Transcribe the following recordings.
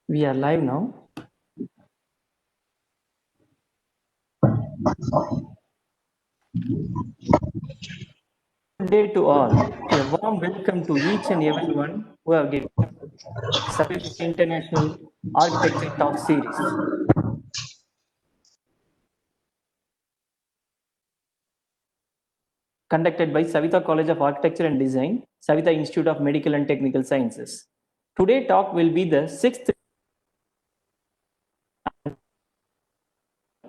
We are live now. Good day to all. A warm welcome to each and everyone who have given Sapienza International Architecture Talk Series. Conducted by Saveetha College of Architecture and Design, Saveetha Institute of Medical and Technical Sciences. Today talk will be the 6th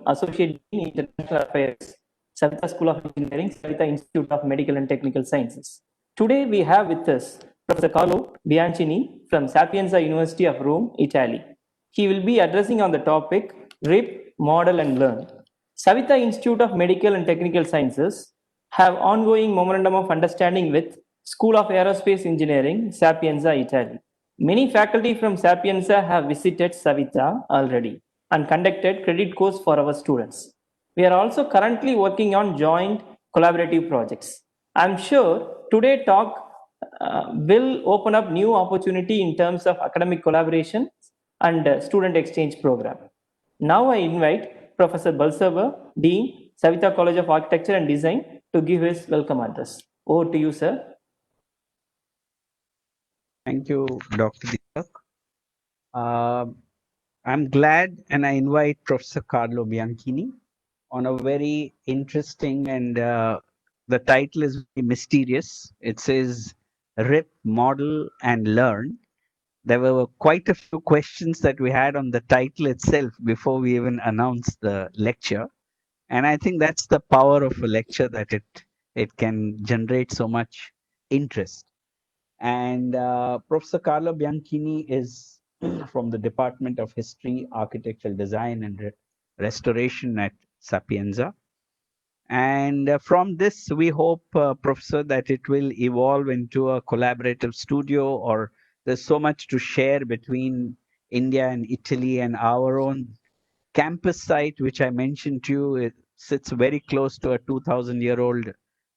Associate Dean International Affairs, Saveetha School of Engineering, Saveetha Institute of Medical and Technical Sciences. Today we have with us Professor Carlo Bianchini from Sapienza University of Rome, Italy. He will be addressing on the topic RIP, Model and Learn. Saveetha Institute of Medical and Technical Sciences have ongoing memorandum of understanding with School of Aerospace Engineering, Sapienza, Italy. Many faculty from Sapienza have visited Saveetha already and conducted credit course for our students. We are also currently working on joint collaborative projects. I'm sure today talk will open up new opportunity in terms of academic collaboration and student exchange program. Now I invite Professor Balsava, Dean, Saveetha College of Architecture and Design to give his welcome address. Over to you, sir. Thank you, Dr. Deepak. I'm glad and I invite Professor Carlo Bianchini on a very interesting and the title is very mysterious. It says RIP, Model and Learn. There were quite a few questions that we had on the title itself before we even announced the lecture. And I think that's the power of a lecture, that it can generate so much interest. And Professor Carlo Bianchini is from the Department of History, Architectural Design and Restoration at Sapienza. And from this, we hope, Professor, that it will evolve into a collaborative studio, or there's so much to share between India and Italy, and our own campus site, which I mentioned to you. It sits very close to a 2,000-year-old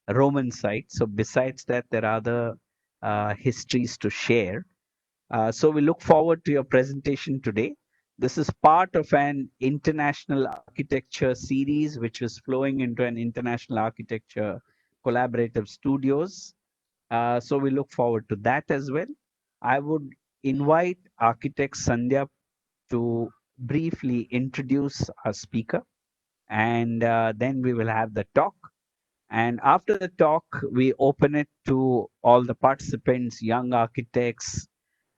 Roman site. So besides that, there are other histories to share. So we look forward to your presentation today. This is part of an international architecture series, which is flowing into an international architecture collaborative studios. So we look forward to that as well. I would invite architect Sandhya to briefly introduce our speaker, and then we will have the talk. And after the talk, we open it to all the participants, young architects.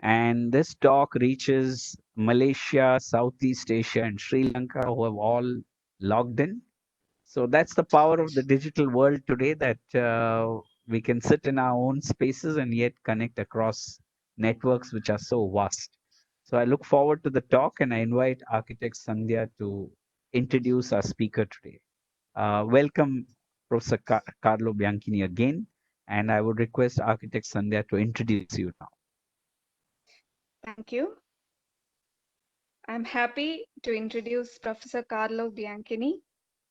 And this talk reaches Malaysia, Southeast Asia, and Sri Lanka, who have all logged in. So that's the power of the digital world today, that we can sit in our own spaces and yet connect across networks which are so vast. So I look forward to the talk, and I invite architect Sandhya to introduce our speaker today. Welcome, Professor Carlo Bianchini again, and I would request architect Sandhya to introduce you now. Thank you. I'm happy to introduce Professor Carlo Bianchini,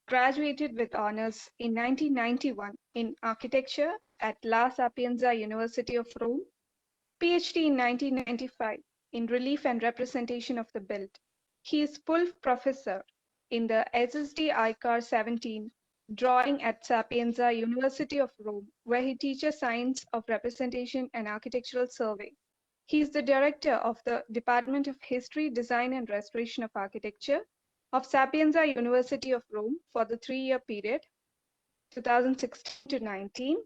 graduated with honors in 1991 in architecture at La Sapienza University of Rome, PhD in 1995 in relief and representation of the built. He is full professor in the SSD ICAR 17 drawing at Sapienza University of Rome, where he teaches science of representation and architectural survey. He is the director of the Department of History, Design and Restoration of Architecture of Sapienza University of Rome for the 3-year period, 2016 to 19.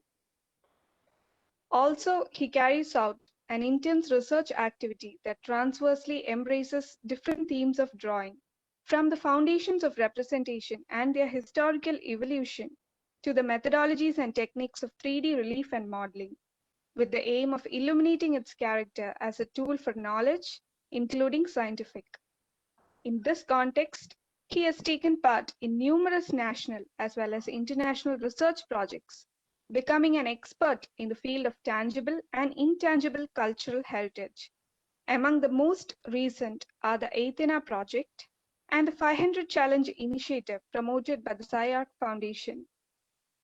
Also, he carries out an intense research activity that transversely embraces different themes of drawing, from the foundations of representation and their historical evolution to the methodologies and techniques of 3D relief and modeling, with the aim of illuminating its character as a tool for knowledge, including scientific. In this context, he has taken part in numerous national as well as international research projects, becoming an expert in the field of tangible and intangible cultural heritage. Among the most recent are the Athena project and the 500 Challenge initiative promoted by the SciArc Foundation.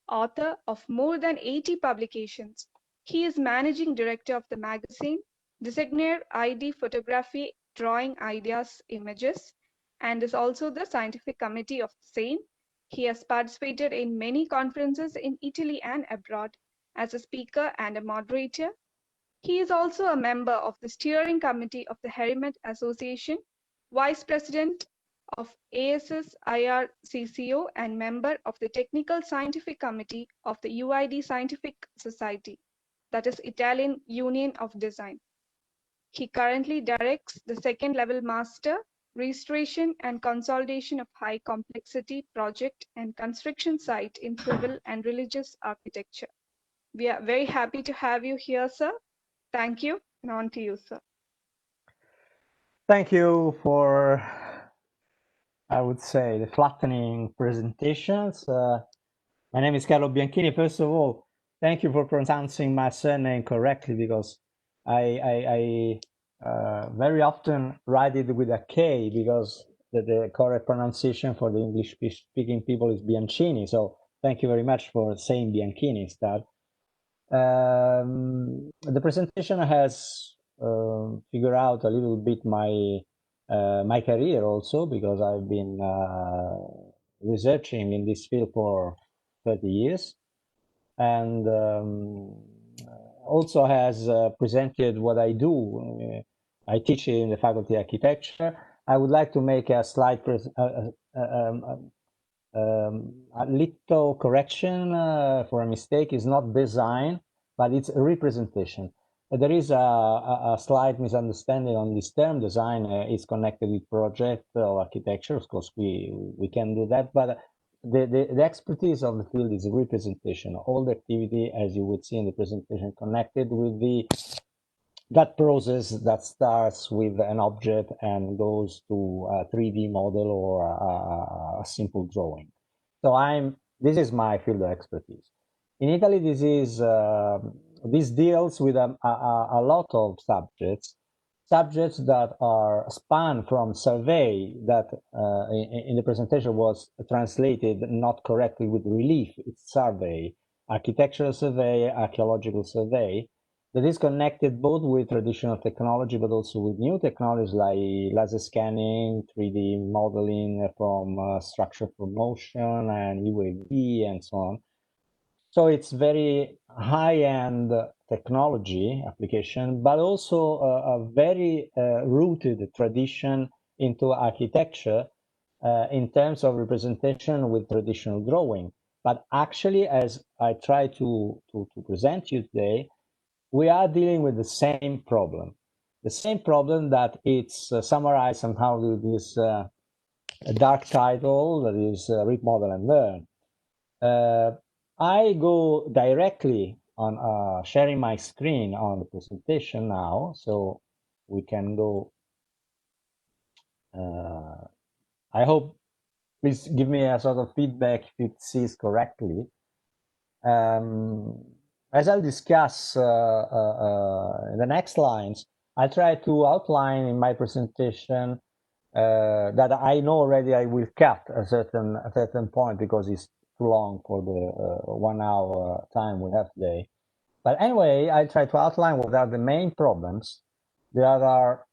Author of more than 80 publications, he is managing director of the magazine Designer ID Photography Drawing Ideas Images, and is also the scientific committee of the same. He has participated in many conferences in Italy and abroad as a speaker and a moderator. He is also a member of the steering committee of the Herimet Association, vice president of ASS IRCCO, and member of the technical scientific committee of the UID Scientific Society, that is Italian Union of Design. He currently directs the second level master restoration and consolidation of high complexity project and construction site in civil and religious architecture. We are very happy to have you here, sir. Thank you, and on to you, sir. Thank you for, I would say, the flattening presentations. My name is Carlo Bianchini. First of all, thank you for pronouncing my surname correctly, because I very often write it with a K, because the correct pronunciation for the English-speaking people is Bianchini. So thank you very much for saying Bianchini instead. The presentation has figured out a little bit my my career also, because I've been researching in this field for 30 years, and also has presented what I do. I teach in the Faculty of Architecture. I would like to make a slight a little correction for a mistake. Is not design, but it's representation. There is a slight misunderstanding on this term. Design is connected with project or architecture. Of course, we can do that, but the expertise of the field is representation. All the activity, as you would see in the presentation, connected with that process that starts with an object and goes to a 3D model or a simple drawing. So this is my field of expertise. In Italy, this deals with a lot of subjects that are span from survey that in the presentation was translated not correctly with relief. It's survey, architectural survey, archaeological survey, that is connected both with traditional technology but also with new technologies like laser scanning, 3D modeling from structure from motion and UAV and so on. So it's very high-end technology application, but also a very rooted tradition into architecture in terms of representation with traditional drawing. But actually, as I try to present you today, we are dealing with the same problem. The same problem that it's summarized somehow with this dark title that is Read, Model, and Learn. I go directly on sharing my screen on the presentation now, so we can go. I hope, please give me a sort of feedback if it sees correctly. As I'll discuss in the next lines, I try to outline in my presentation that I know already I will cut a certain point because it's too long for the 1 hour time we have today. But anyway, I try to outline what are the main problems that are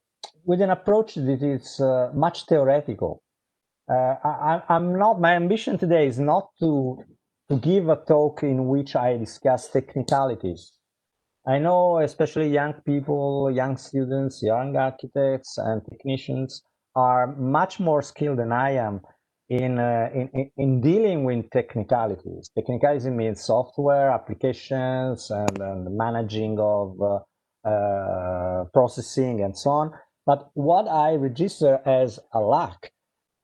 with an approach that is much theoretical. My ambition today is not to give a talk in which I discuss technicalities. I know especially young people, young students, young architects and technicians are much more skilled than I am in dealing with technicalities. Technicalities means software, applications, and managing of processing and so on. But what I register as a lack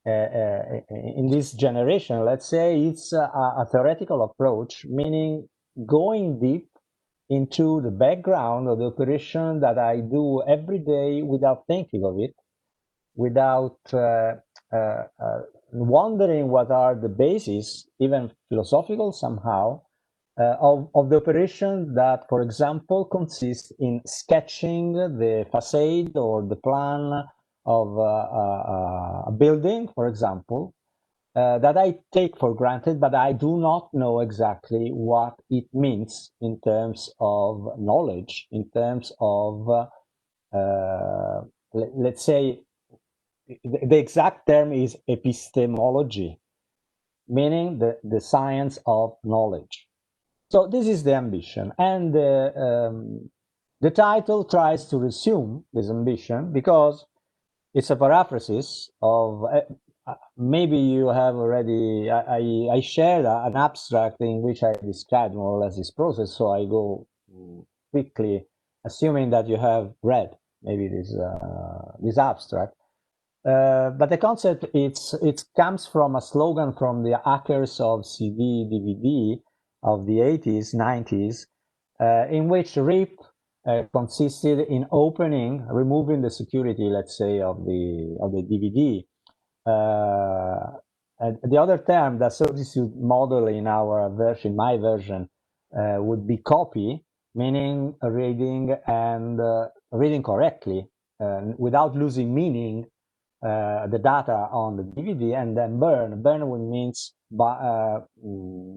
in this generation, let's say, it's a theoretical approach, meaning going deep into the background of the operation that I do every day without thinking of it, without wondering what are the bases, even philosophical somehow, of the operation that, for example, consists in sketching the facade or the plan of a building, for example, that I take for granted, but I do not know exactly what it means in terms of knowledge, in terms of let's say, the exact term is epistemology, meaning the science of knowledge. So this is the ambition, and the title tries to resume this ambition because it's a paraphrasis of maybe you have already. I shared an abstract in which I described more or less this process, so I go quickly, assuming that you have read maybe this abstract. But the concept it comes from a slogan from the hackers of CD DVD of the 80s, 90s, in which RIP consisted in removing the security, let's say, of the DVD. And the other term, the substitute model in our version, my version, would be copy, meaning reading and reading correctly without losing meaning the data on the DVD, and then burn. Burn means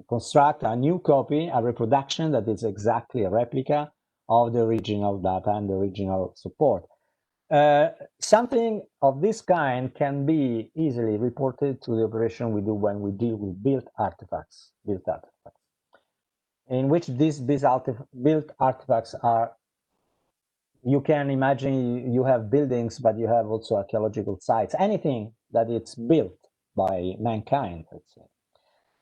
construct a new copy, a reproduction that is exactly a replica of the original data and the original support. Something of this kind can be easily reported to the operation we do when we deal with built artifacts, in which these built artifacts are, you can imagine you have buildings, but you have also archaeological sites, anything that it's built by mankind, let's say.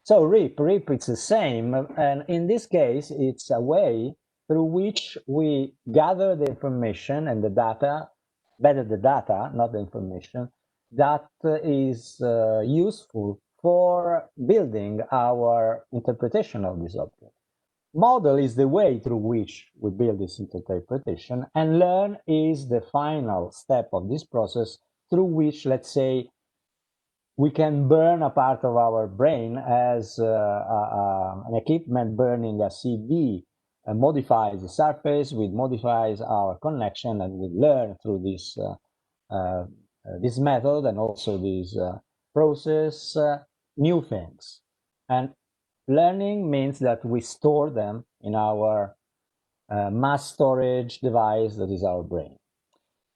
So RIP, it's the same, and in this case, it's a way through which we gather the information and the data, better the data, not the information, that is useful for building our interpretation of this object. Model is the way through which we build this interpretation, and learn is the final step of this process through which, let's say, we can burn a part of our brain as an equipment burning a CD modifies the surface, we modifies our connection, and we learn through this this method and also this process new things. And learning means that we store them in our mass storage device that is our brain.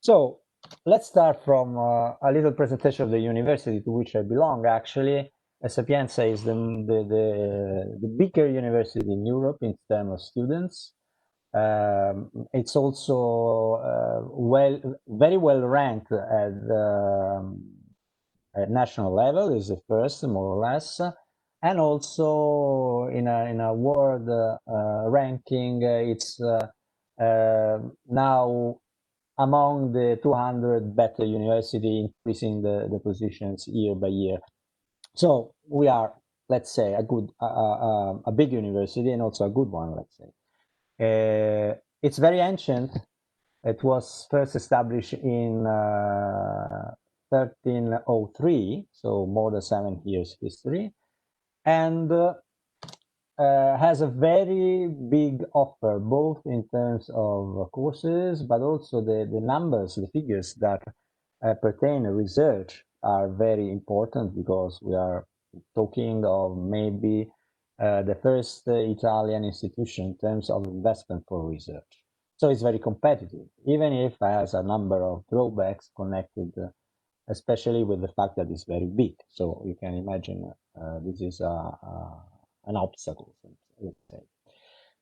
So let's start from a little presentation of the university to which I belong. Actually, Sapienza is the bigger university in Europe in terms of students. It's also very well ranked at national level, is the first, more or less, and also in a world ranking, it's now among the 200 better university, increasing the positions year by year. So we are, let's say, a good, a big university, and also a good one, let's say. It's very ancient. It was first established in 1303, so more than 7 years history, and has a very big offer, both in terms of courses, but also the numbers, the figures that pertain to research are very important, because we are talking of maybe the first Italian institution in terms of investment for research. So it's very competitive, even if it has a number of drawbacks connected, especially with the fact that it's very big. So you can imagine this is an obstacle, let's say.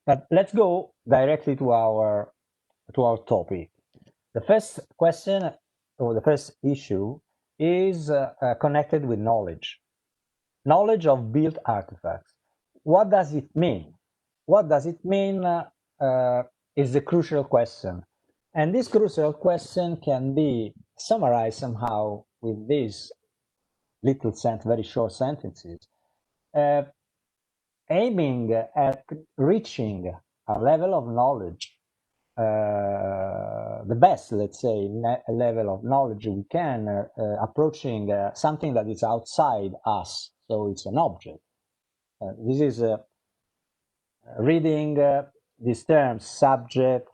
But let's go directly to our topic. The first question, or the first issue, is connected with knowledge. Knowledge of built artifacts. What does it mean? What does it mean is the crucial question. And this crucial question can be summarized somehow with these little very short sentences. Aiming at reaching a level of knowledge, the best, let's say, level of knowledge we can, approaching something that is outside us, so it's an object. This is reading these terms: subject,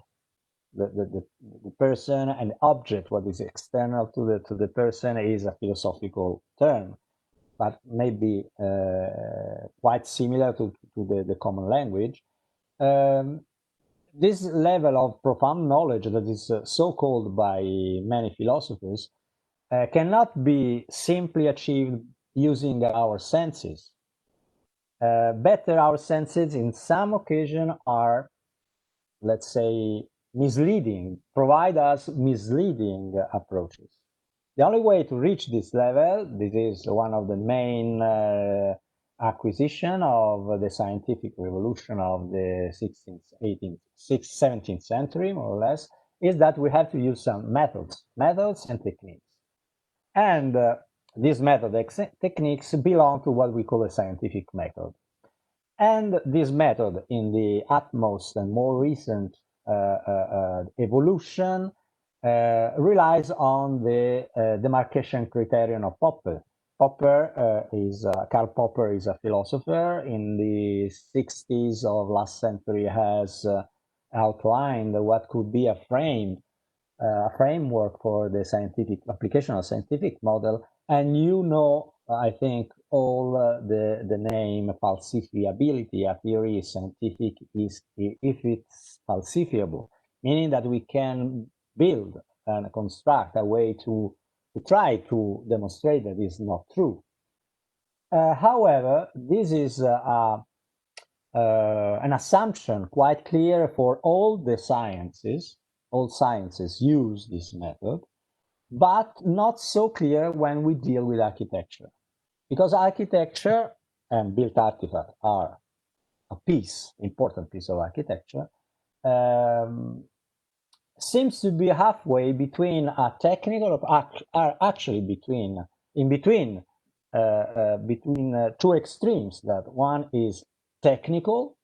the person, and object. What is external to the person is a philosophical term, but maybe quite similar to the common language. this level of profound knowledge that is so called by many philosophers cannot be simply achieved using our senses. Better, our senses in some occasion are, let's say, misleading, provide us misleading approaches. The only way to reach this level, this is one of the main acquisition of the scientific revolution of the 16th, 18th, 17th century, more or less, is that we have to use some methods and techniques. And these techniques belong to what we call a scientific method. And this method, in the utmost and more recent evolution, relies on the demarcation criterion of Popper. Karl Popper is a philosopher. In the 60s of last century, has outlined what could be a framework for the scientific application of scientific model. And I think, all the name falsifiability. A theory is scientific if it's falsifiable, meaning that we can build and construct a way to try to demonstrate that it's not true. However, this is an assumption quite clear for all the sciences. All sciences use this method, but not so clear when we deal with architecture. Because architecture and built artifacts are important piece of architecture, seems to be halfway between a technical, actually between two extremes. That one is technical,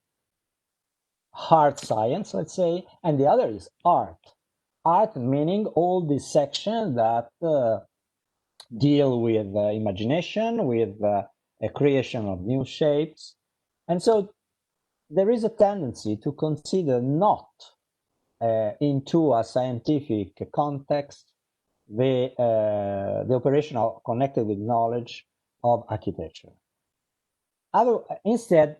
hard science, let's say, and the other is art. Art meaning all these sections that deal with imagination, with a creation of new shapes. And so there is a tendency to consider not into a scientific context the operation connected with knowledge of architecture. Instead,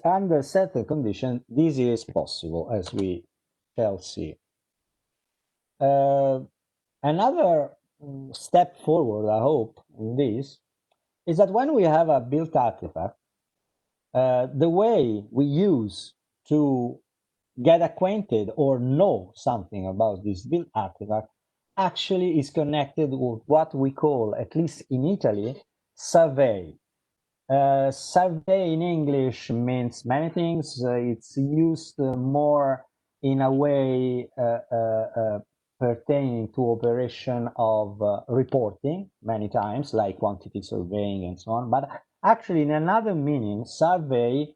under certain conditions, this is possible, as we shall see. Another step forward, I hope, in this, is that when we have a built artifact, the way we use to get acquainted or know something about this built artifact actually is connected with what we call, at least in Italy, survey. Survey in English means many things. It's used more in a way pertaining to operation of reporting many times, like quantity surveying and so on. But actually, in another meaning, survey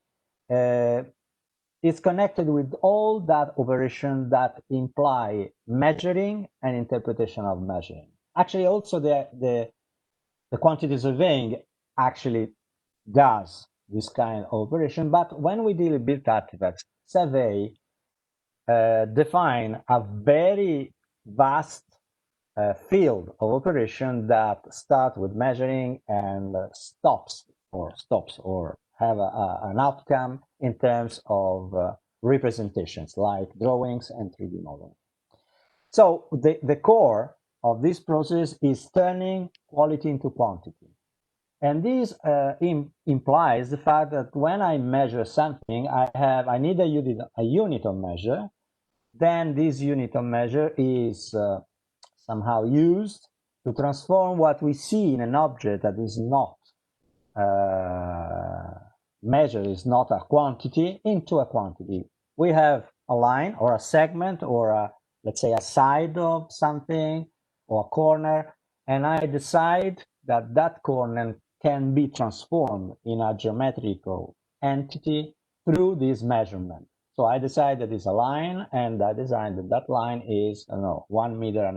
is connected with all that operation that imply measuring and interpretation of measuring. Actually, also the quantity surveying actually does this kind of operation. But when we deal with built artifacts, survey define a very vast field of operation that start with measuring and stops or have an outcome in terms of representations like drawings and 3D modeling. So the core of this process is turning quality into quantity. And this implies the fact that when I measure something, I need a unit of measure. Then this unit of measure is somehow used to transform what we see in an object that is not measured, is not a quantity, into a quantity. We have a line or a segment or let's say a side of something or a corner, and I decide that that corner can be transformed in a geometrical entity through this measurement. So I decide that it's a line, and I decide that that line is, I don't know, 1.5 meters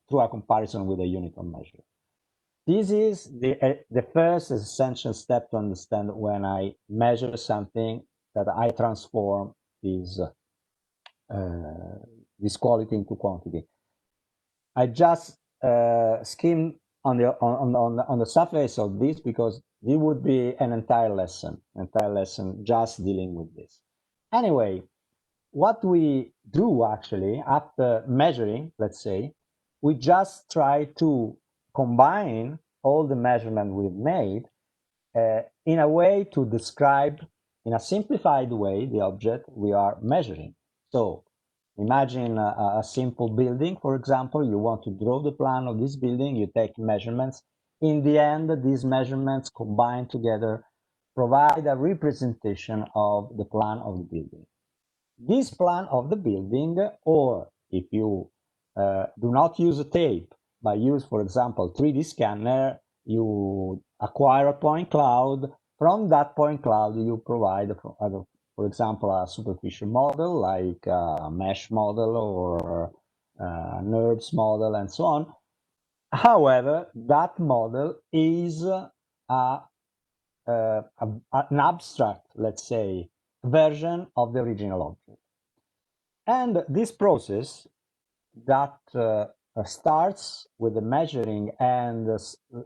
through a comparison with a unit of measure. This is the first essential step to understand when I measure something, that I transform this quality into quantity. I just skimmed on the surface of this because it would be an entire lesson just dealing with this. Anyway, what we do actually after measuring, let's say, we just try to combine all the measurement we've made in a way to describe in a simplified way the object we are measuring. So imagine a simple building, for example. You want to draw the plan of this building, you take measurements. In the end, these measurements combined together provide a representation of the plan of the building. This plan of the building, or if you do not use a tape, but use, for example, 3D scanner, you acquire a point cloud. From that point cloud, you provide, for example, a superficial model like a mesh model or a NURBS model and so on. However, that model is an abstract, let's say, version of the original object. And this process that starts with the measuring and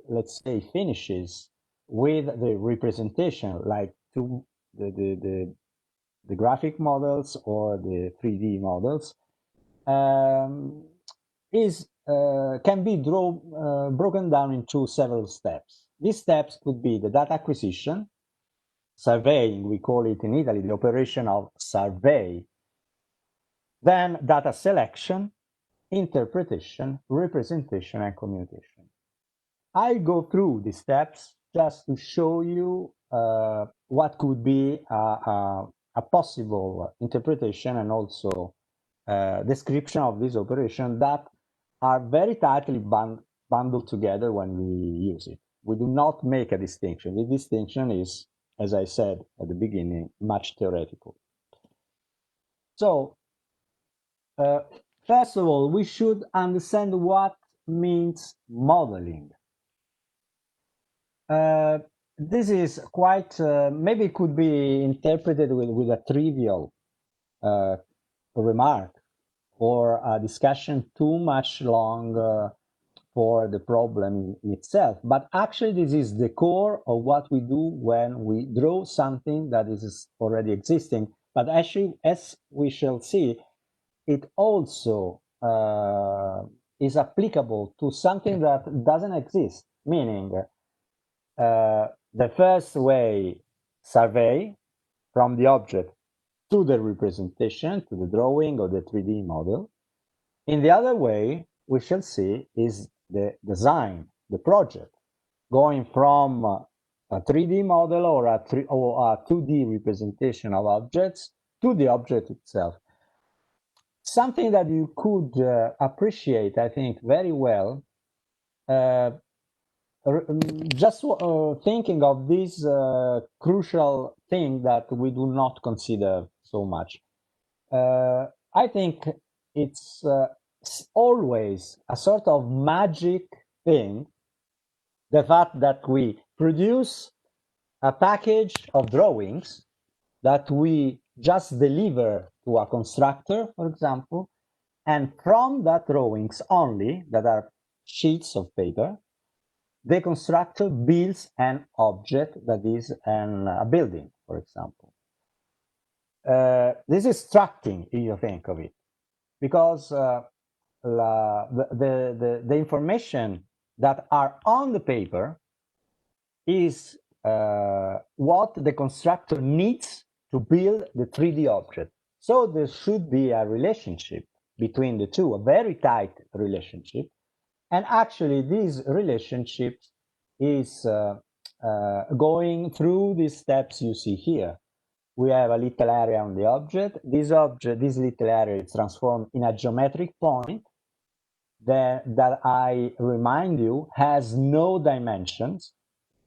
let's say finishes with the representation, like the graphic models or the 3D models, can be broken down into several steps. These steps could be the data acquisition, surveying, we call it in Italy, the operation of survey, then data selection, interpretation, representation, and commutation. I go through these steps just to show you what could be a possible interpretation and also description of this operation that are very tightly bundled together when we use it. We do not make a distinction. The distinction is, as I said at the beginning, much theoretical. So, first of all, we should understand what means modeling. This is quite, maybe it could be interpreted with a trivial remark or a discussion too much long for the problem itself. But actually, this is the core of what we do when we draw something that is already existing. But actually, as we shall see, it also is applicable to something that doesn't exist, meaning the first way, survey from the object to the representation, to the drawing or the 3D model. In the other way, we shall see is the design, the project, going from a 3D model or a 2D representation of objects to the object itself. Something that you could appreciate, I think, very well, just thinking of this crucial thing that we do not consider so much. I think it's always a sort of magic thing, the fact that we produce a package of drawings that we just deliver to a constructor, for example, and from that drawings only, that are sheets of paper, the constructor builds an object that is a building, for example. This is striking if you think of it, because the information that are on the paper is what the constructor needs to build the 3D object. So there should be a relationship between the two, a very tight relationship. And actually, this relationship is going through these steps you see here. We have a little area on the object. This little area is transformed in a geometric point that I remind you has no dimensions,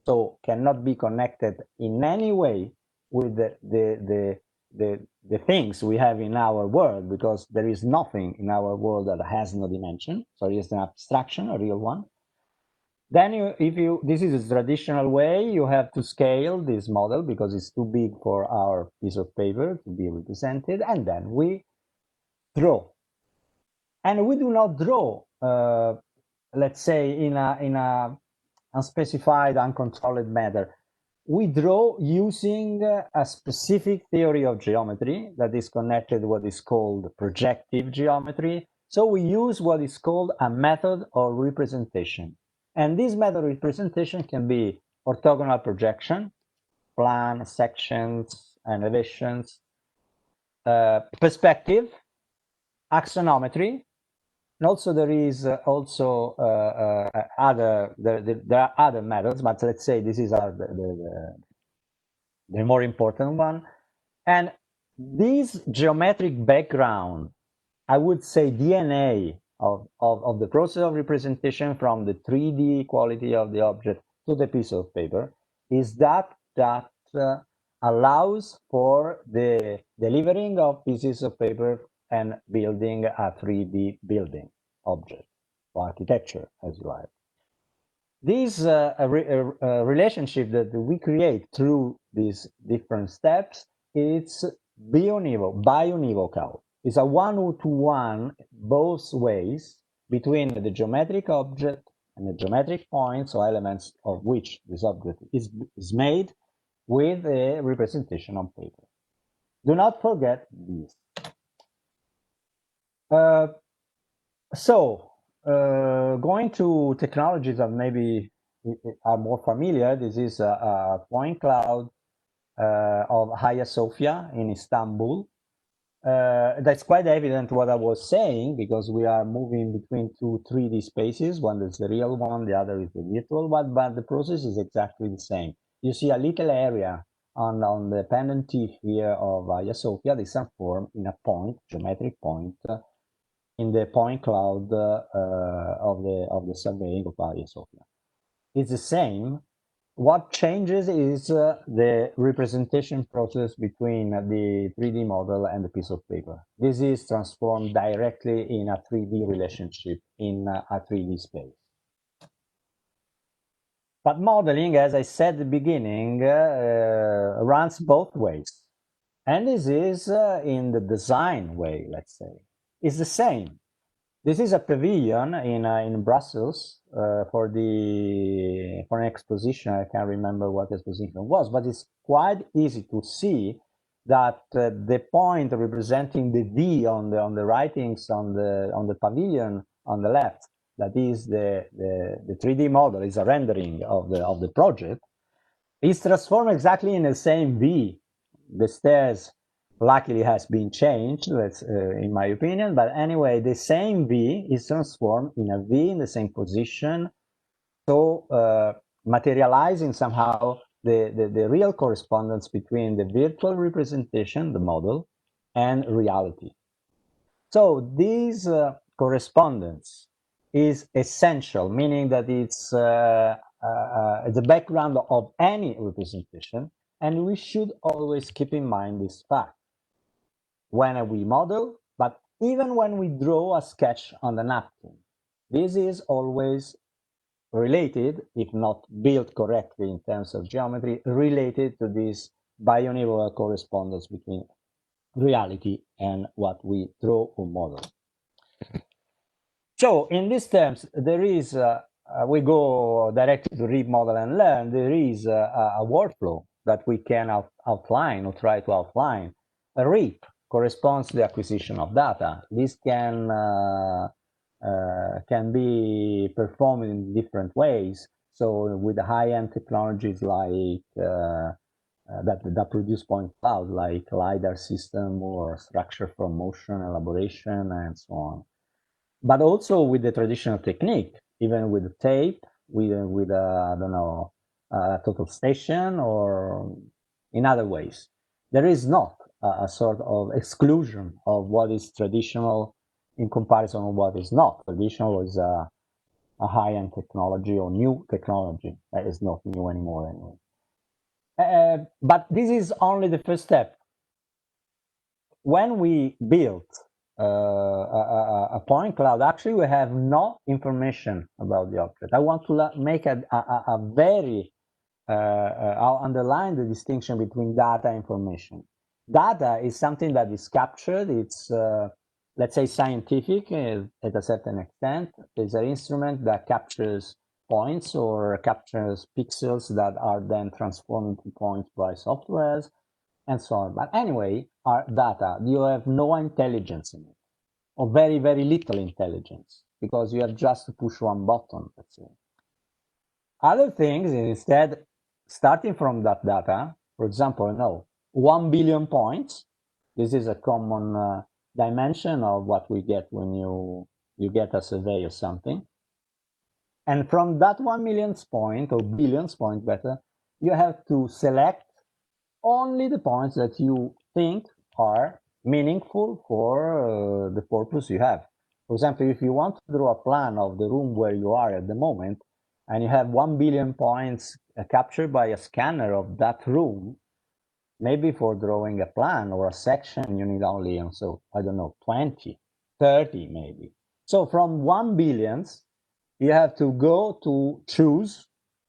so cannot be connected in any way with the things we have in our world, because there is nothing in our world that has no dimension. So it's an abstraction, a real one. Then this is a traditional way, you have to scale this model because it's too big for our piece of paper to be represented, and then we draw. And we do not draw, let's say, in a unspecified, uncontrolled manner. we draw using a specific theory of geometry that is connected to what is called projective geometry. So we use what is called a method of representation. And this method of representation can be orthogonal projection, plan, sections, and elevations, perspective, axonometry, and also there is other there are other methods, but let's say this is the more important one. And this geometric background, I would say DNA of the process of representation from the 3D quality of the object to the piece of paper, is that allows for the delivering of pieces of paper and building a 3D building object or architecture, as you like. This relationship that we create through these different steps, it's biunivocal. It's a one-to-one both ways between the geometric object and the geometric points or elements of which this object is made with a representation on paper. Do not forget this. Going to technologies that maybe are more familiar, this is a point cloud of Hagia Sophia in Istanbul. That's quite evident what I was saying, because we are moving between two 3D spaces. One is the real one, the other is the virtual one, but the process is exactly the same. You see a little area on the pendentif here of Hagia Sophia. They are formed in a point, geometric point, in the point cloud of the surveying of Hagia Sophia. It's the same. What changes is the representation process between the 3D model and the piece of paper. This is transformed directly in a 3D relationship in a 3D space. But modeling, as I said at the beginning, runs both ways. And this is in the design way, let's say. It's the same. This is a pavilion in Brussels for an exposition. I can't remember what exposition it was, but it's quite easy to see that the point representing the V on the writings on the pavilion on the left, that is the 3D model, is a rendering of the project, is transformed exactly in the same V. The stairs luckily has been changed, in my opinion, but anyway, the same V is transformed in a V in the same position, so materializing somehow the real correspondence between the virtual representation, the model, and reality. So this correspondence is essential, meaning that it's the background of any representation, and we should always keep in mind this fact when we model, but even when we draw a sketch on the napkin. This is always related, if not built correctly in terms of geometry, related to this biunivocal correspondence between reality and what we draw or model. So in these terms, there is, we go directly to read, model, and learn. There is a workflow that we can outline or try to outline. A REAP corresponds to the acquisition of data. This can be performed in different ways. So with the high-end technologies like that produce point cloud, like LiDAR system or structure from motion elaboration and so on. But also with the traditional technique, even with the tape, with I don't know, total station, or in other ways. There is not a sort of exclusion of what is traditional in comparison to what is not. Traditional is a high-end technology or new technology that is not new anymore anyway. But this is only the first step. When we built a point cloud, actually we have no information about the object. I want to make a very, I'll underline the distinction between data and information. Data is something that is captured. It's, let's say, scientific at a certain extent. It's an instrument that captures points or captures pixels that are then transformed into points by softwares and so on. But anyway, our data, you have no intelligence in it, or very, very little intelligence, because you have just to push one button, let's say. Other things, instead, starting from that data, for example, no, 1 billion points. This is a common dimension of what we get when you get a survey or something. And from that 1 millionth point, or billionth point better, you have to select only the points that you think are meaningful for the purpose you have. For example, if you want to draw a plan of the room where you are at the moment, and you have 1 billion points captured by a scanner of that room, maybe for drawing a plan or a section, you need only, so I don't know, 20, 30 maybe. So from 1 billionth, you have to go to choose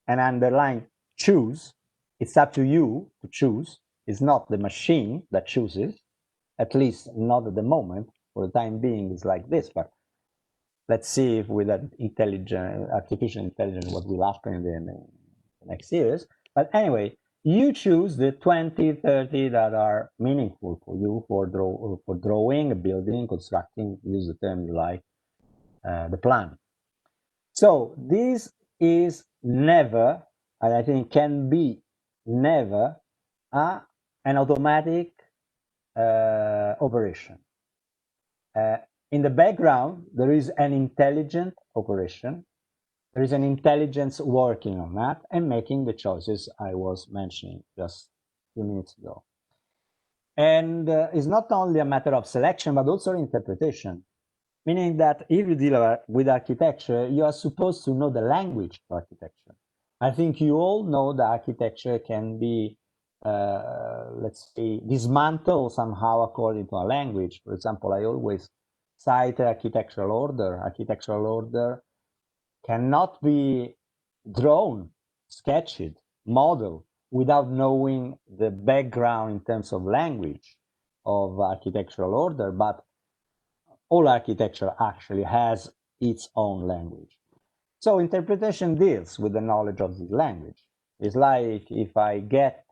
and underline choose. It's up to you to choose. It's not the machine that chooses, at least not at the moment. For the time being, it's like this, but let's see if with that artificial intelligence, what will happen in the next years. But anyway, you choose the 20, 30 that are meaningful for you for drawing, building, constructing, use the term you like, the plan. So this is never, and I think can be never, an automatic operation. In the background, there is an intelligent operation. There is an intelligence working on that and making the choices I was mentioning just a few minutes ago. And it's not only a matter of selection, but also interpretation. Meaning that if you deal with architecture, you are supposed to know the language of architecture. I think you all know that architecture can be, let's say, dismantled somehow according to a language. For example, I always cite architectural order. Architectural order cannot be drawn, sketched, modeled without knowing the background in terms of language of architectural order, but all architecture actually has its own language. So interpretation deals with the knowledge of this language. It's like if I get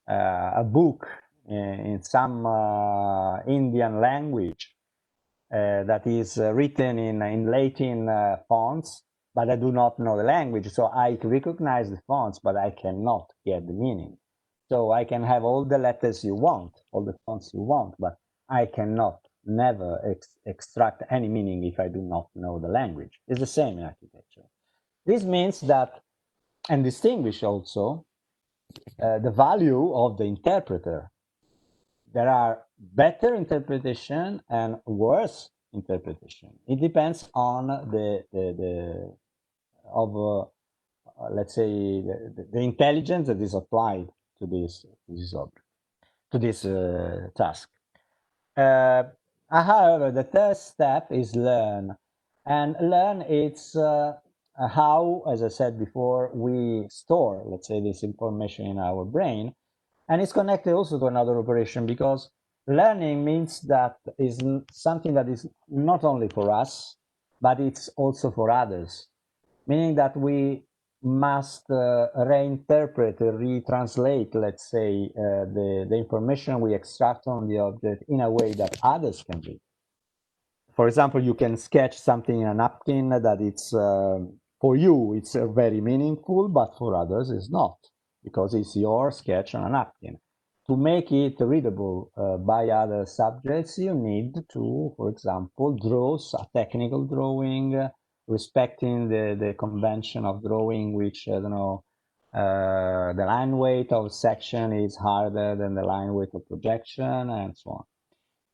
a book in some Indian language that is written in Latin fonts, but I do not know the language. So I recognize the fonts, but I cannot get the meaning. So I can have all the letters you want, all the fonts you want, but I cannot never extract any meaning if I do not know the language. It's the same in architecture. This means that, and distinguish also, the value of the interpreter. There are better interpretation and worse interpretation. It depends on let's say the intelligence that is applied to this object, to this task. However, the third step is learn, and learn it's how, as I said before, we store, let's say, this information in our brain, and it's connected also to another operation, because learning means that is something that is not only for us, but it's also for others, meaning that we must reinterpret, retranslate, let's say, the information we extract from the object in a way that others can read. For example, you can sketch something in a napkin that it's, for you, it's very meaningful, but for others it's not, because it's your sketch on a napkin. To make it readable by other subjects, you need to, for example, draw a technical drawing, respecting the convention of drawing, which, I don't know, the line weight of section is harder than the line weight of projection, and so on.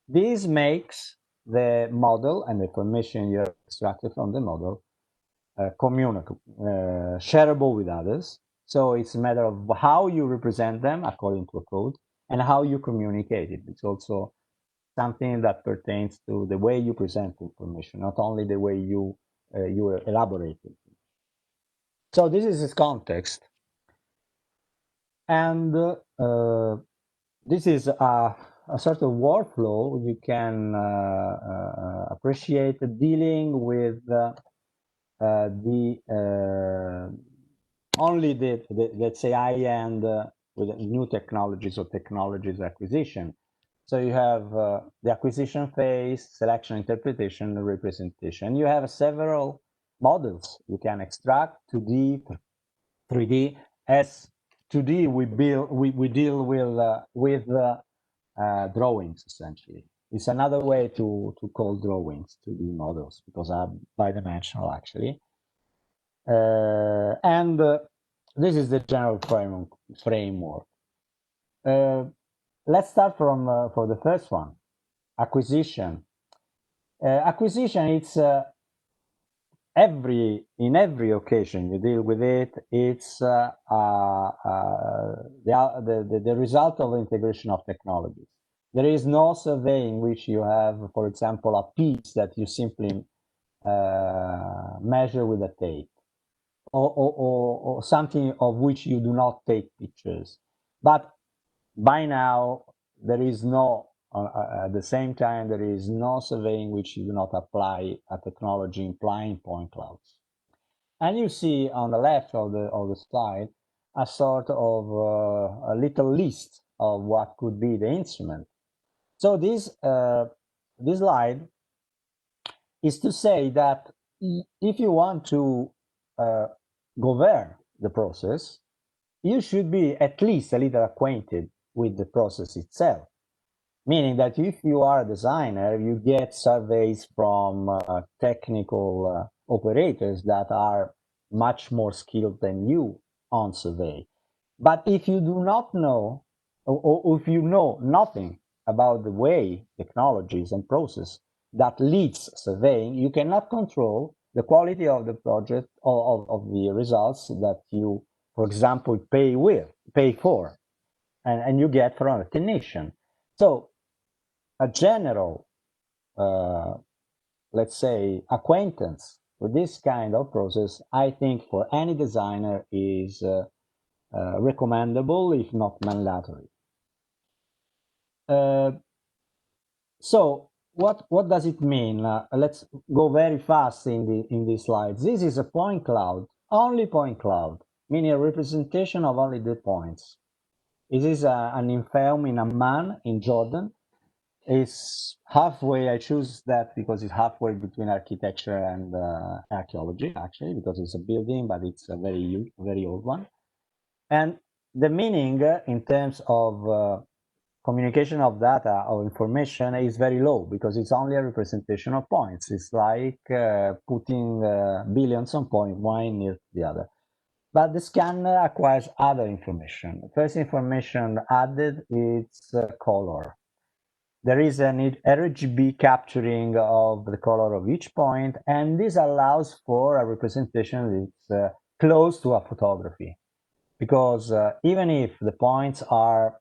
This makes the model and the information you extracted from the model communicable, shareable with others. So it's a matter of how you represent them according to a code and how you communicate it. It's also something that pertains to the way you present information, not only the way you elaborate it. So this is its context. And this is a sort of workflow you can appreciate dealing with only the let's say high-end with new technologies or technologies acquisition. So you have the acquisition phase, selection, interpretation, and representation. You have several models you can extract: 2D, 3D. As 2D, we deal with drawings essentially. It's another way to call drawings 2D models because are bidimensional actually. And this is the general framework. Let's start from for the first one, acquisition. Acquisition, it's in every occasion you deal with it. It's the result of integration of technologies. There is no survey in which you have, for example, a piece that you simply measure with a tape, or something of which you do not take pictures. But by now, there is no, at the same time, there is no survey in which you do not apply a technology implying point clouds. And you see on the left of the slide a sort of a little list of what could be the instrument. So this slide is to say that if you want to govern the process, you should be at least a little acquainted with the process itself. Meaning that if you are a designer, you get surveys from technical operators that are much more skilled than you on survey. But if you do not know, or if you know nothing about the way technologies and process that leads surveying, you cannot control the quality of the project or of the results that you, for example, pay for, and you get from a technician. So a general, let's say, acquaintance with this kind of process, I think for any designer is recommendable, if not mandatory. So what does it mean? Let's go very fast in these slides. This is a point cloud, only point cloud, meaning a representation of only the points. It is an infeum in Amman in Jordan. It's halfway. I choose that because it's halfway between architecture and archaeology, actually, because it's a building, but it's a very old one. And the meaning in terms of communication of data or information is very low because it's only a representation of points. It's like putting billions on point, one near the other. But the scanner acquires other information. The first information added is color. There is an RGB capturing of the color of each point, and this allows for a representation that's close to a photography. Because even if the points are,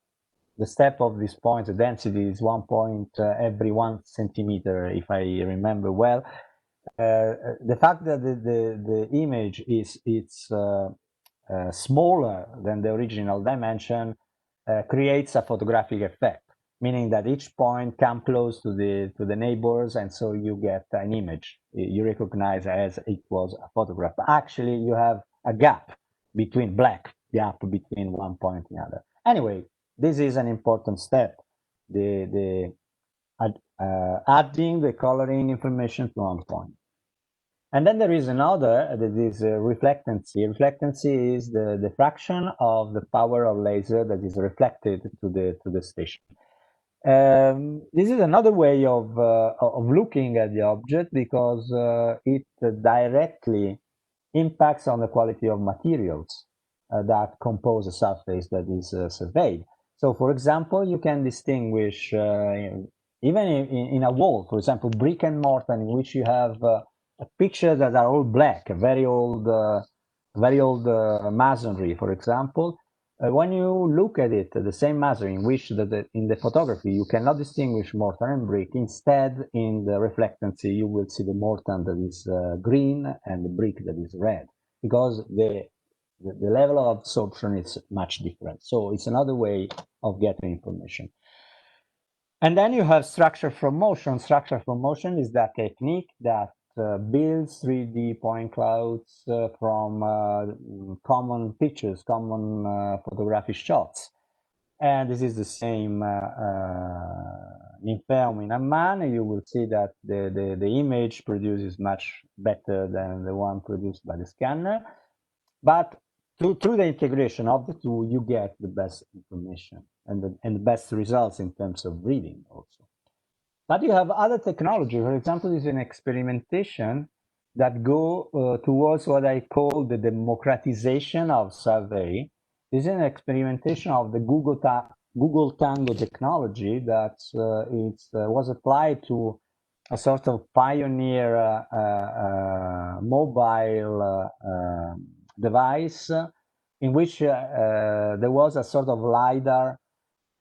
the step of these points, the density is 1 point every 1 centimeter, if I remember well, the fact that the image is smaller than the original dimension creates a photographic effect, meaning that each point comes close to the neighbors, and so you get an image you recognize as it was a photograph. But actually, you have a gap between gap between one point and the other. Anyway, this is an important step. Adding the coloring information to one point. And then there is another, that is reflectancy. Reflectancy is the fraction of the power of laser that is reflected to the station. This is another way of looking at the object because it directly impacts on the quality of materials that compose a surface that is surveyed. So, for example, you can distinguish even in a wall, for example, brick and mortar, in which you have pictures that are all black, very old masonry, for example. When you look at it, the same masonry in which in the photography you cannot distinguish mortar and brick, instead in the reflectancy you will see the mortar that is green and the brick that is red, because the level of absorption is much different. So it's another way of getting information. And then you have structure from motion. Structure from motion is that technique that builds 3D point clouds from common pictures, common photographic shots. And this is the same film in Amman. You will see that the image produced is much better than the one produced by the scanner. But through the integration of the two, you get the best information and the best results in terms of reading also. But you have other technology. For example, there's an experimentation that go towards what I call the democratization of survey. This is an experimentation of the Google Tango technology that was applied to a sort of pioneer mobile device in which there was a sort of LiDAR,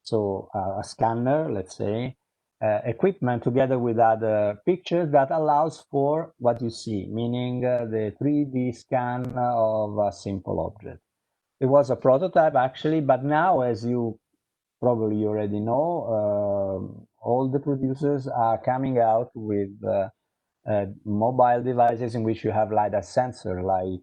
so a scanner, let's say, equipment together with other pictures that allows for what you see, meaning the 3D scan of a simple object. It was a prototype actually, but now, as you probably already know, all the producers are coming out with mobile devices in which you have LiDAR sensor, like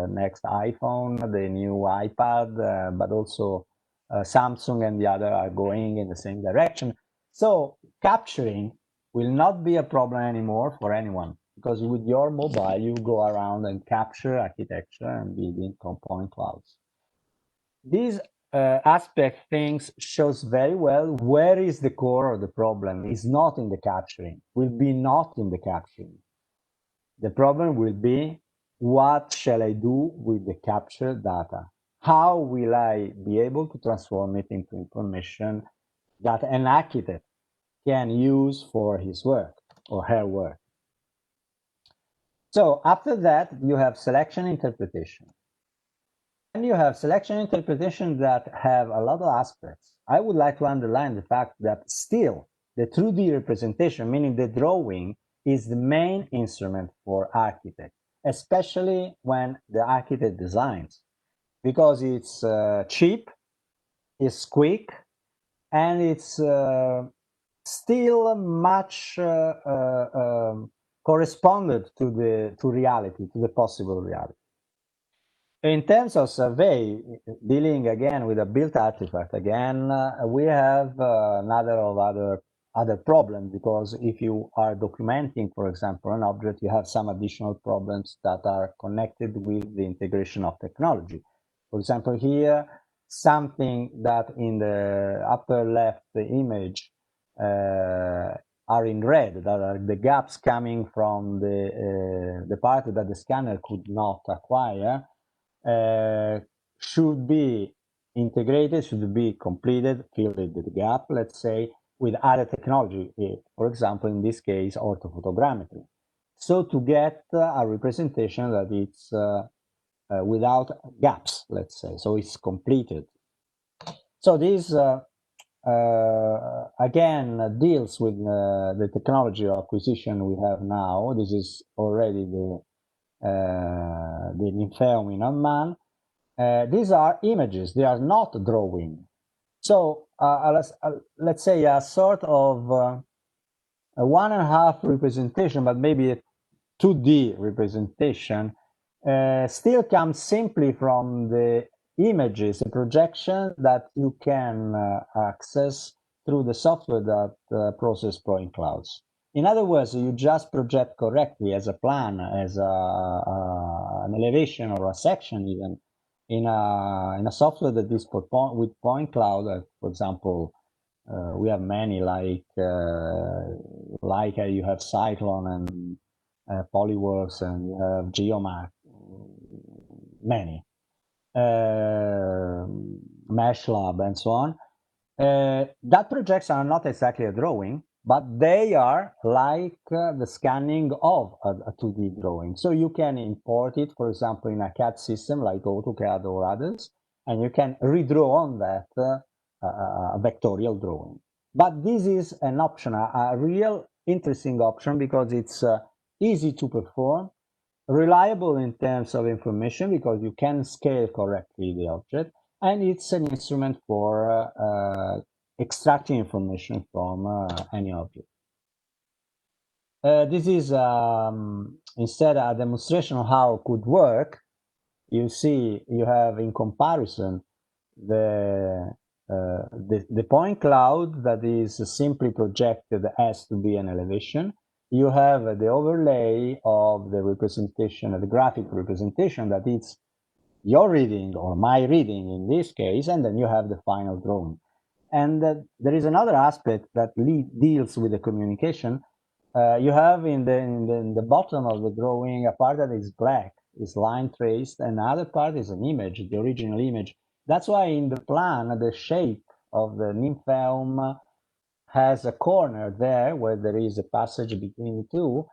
next iPhone, the new iPad, but also Samsung and the other are going in the same direction. So capturing will not be a problem anymore for anyone, because with your mobile, you go around and capture architecture and building point clouds. These aspect things shows very well where is the core of the problem. Is not in the capturing, will be not in the capturing. The problem will be, what shall I do with the captured data? How will I be able to transform it into information that an architect can use for his work or her work? So after that, you have selection interpretation. And you have selection interpretation that have a lot of aspects. I would like to underline the fact that still the 2D representation, meaning the drawing, is the main instrument for architects, especially when the architect designs, because it's cheap, it's quick, and it's still much corresponded to reality, to the possible reality. In terms of survey, dealing again with a built artifact, again, we have another of other problems, because if you are documenting, for example, an object, you have some additional problems that are connected with the integration of technology. For example, here, something that in the upper left image are in red, that are the gaps coming from the part that the scanner could not acquire, should be integrated, should be completed, filled the gap, let's say, with other technology, for example, in this case, orthophotogrammetry. So to get a representation that it's without gaps, let's say, so it's completed. So this again deals with the technology of acquisition we have now. This is already the film in Amman. These are images, they are not drawing. So let's say a sort of a 1.5 representation, but maybe a 2D representation, still comes simply from the images, a projection that you can access through the software that process point clouds. In other words, you just project correctly as a plan, as an elevation or a section even, in a software that is with point cloud. For example, we have many, like you have Cyclone and Polyworks, and you have Geomac, many, MeshLab, and so on. That projects are not exactly a drawing, but they are like the scanning of a 2D drawing. So you can import it, for example, in a CAD system like AutoCAD or others, and you can redraw on that a vectorial drawing. But this is an option, a real interesting option, because it's easy to perform, reliable in terms of information, because you can scale correctly the object, and it's an instrument for extracting information from any object. This is instead a demonstration of how it could work. You see, you have in comparison the point cloud that is simply projected as to be an elevation. You have the overlay of the representation, the graphic representation that it's your reading or my reading in this case, and then you have the final drawing. And there is another aspect that deals with the communication. You have in the bottom of the drawing a part that is black, is line traced, and another part is an image, the original image. That's why in the plan, the shape of the nymphaeum has a corner there where there is a passage between the two,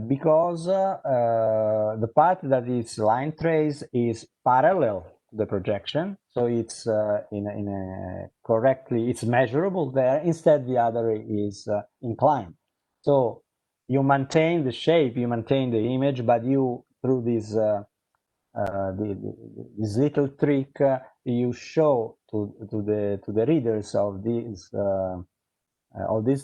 because the part that is line traced is parallel to the projection, so it's in a correctly, it's measurable there. Instead, the other is inclined. So you maintain the shape, you maintain the image, but you, through this this little trick, you show to the readers of this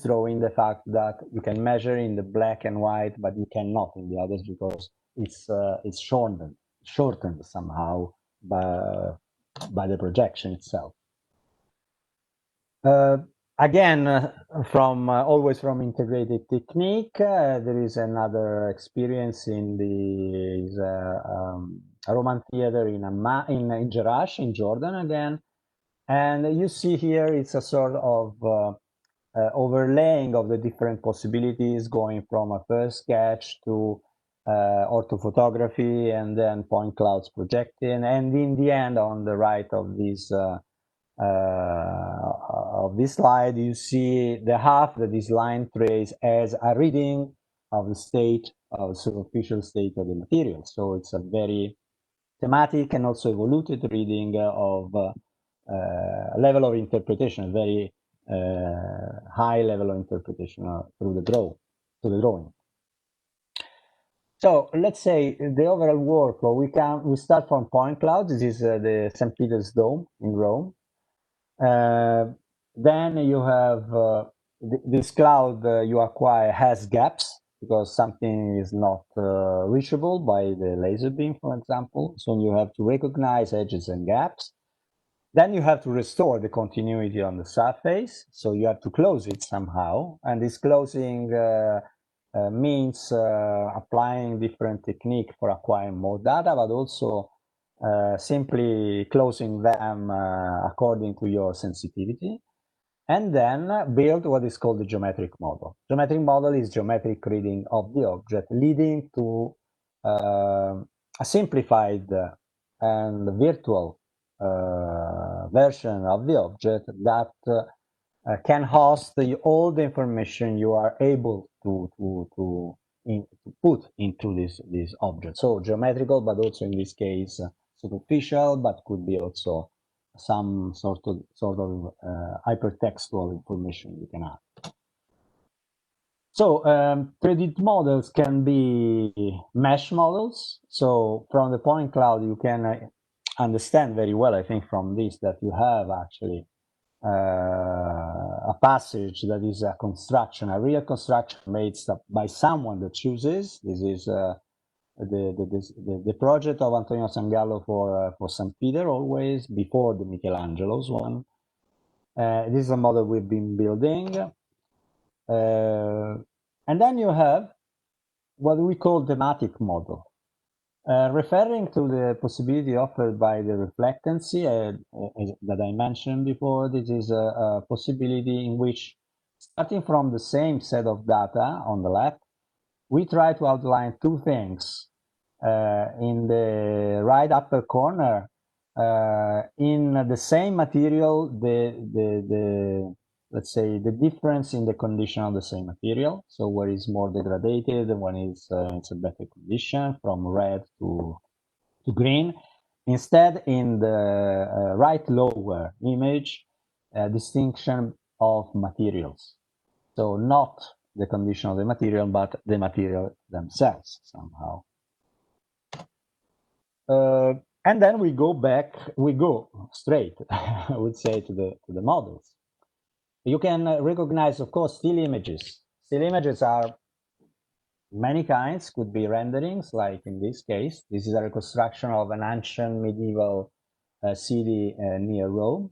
drawing the fact that you can measure in the black and white, but you cannot in the others because it's shortened somehow by the projection itself. Again, always from integrated technique, there is another experience in the Roman theater in Jerash in Jordan again, and you see here it's a sort of overlaying of the different possibilities, going from a first sketch to orthophotography and then point clouds projecting, and in the end, on the right of this slide, you see the half that is line trace as a reading of the state of superficial state of the material. So it's a very thematic and also evoluted reading of level of interpretation, very high level of interpretation through the drawing. So let's say the overall workflow, we start from point clouds. This is the St. Peter's Dome in Rome. Then you have this cloud you acquire has gaps because something is not reachable by the laser beam, for example. So you have to recognize edges and gaps. Then you have to restore the continuity on the surface. So you have to close it somehow. And this closing means applying different technique for acquiring more data, but also simply closing them according to your sensitivity, and then build what is called the geometric model. Geometric model is geometric reading of the object, leading to a simplified and virtual version of the object that can host all the information you are able to put into this object. So geometrical, but also in this case superficial, but could be also some sort of hypertextual information you can add. So 3D models can be mesh models. So from the point cloud, you can understand very well, I think, from this that you have actually a passage that is a construction, a real construction made by someone that chooses. This is the project of Antonio Sangallo for St. Peter, always before the Michelangelo's one. This is a model we've been building. And then you have what we call thematic model. Referring to the possibility offered by the reflectancy that I mentioned before, this is a possibility in which, starting from the same set of data on the left, we try to outline two things. In the right upper corner, in the same material, let's say the difference in the condition of the same material. So where is more degraded, when it's a better condition, from red to green. Instead, in the right lower image, distinction of materials. So not the condition of the material, but the material themselves somehow. And then we go straight, I would say, to the models. You can recognize, of course, still images. Still images are many kinds. Could be renderings, like in this case. This is a reconstruction of an ancient medieval city near Rome.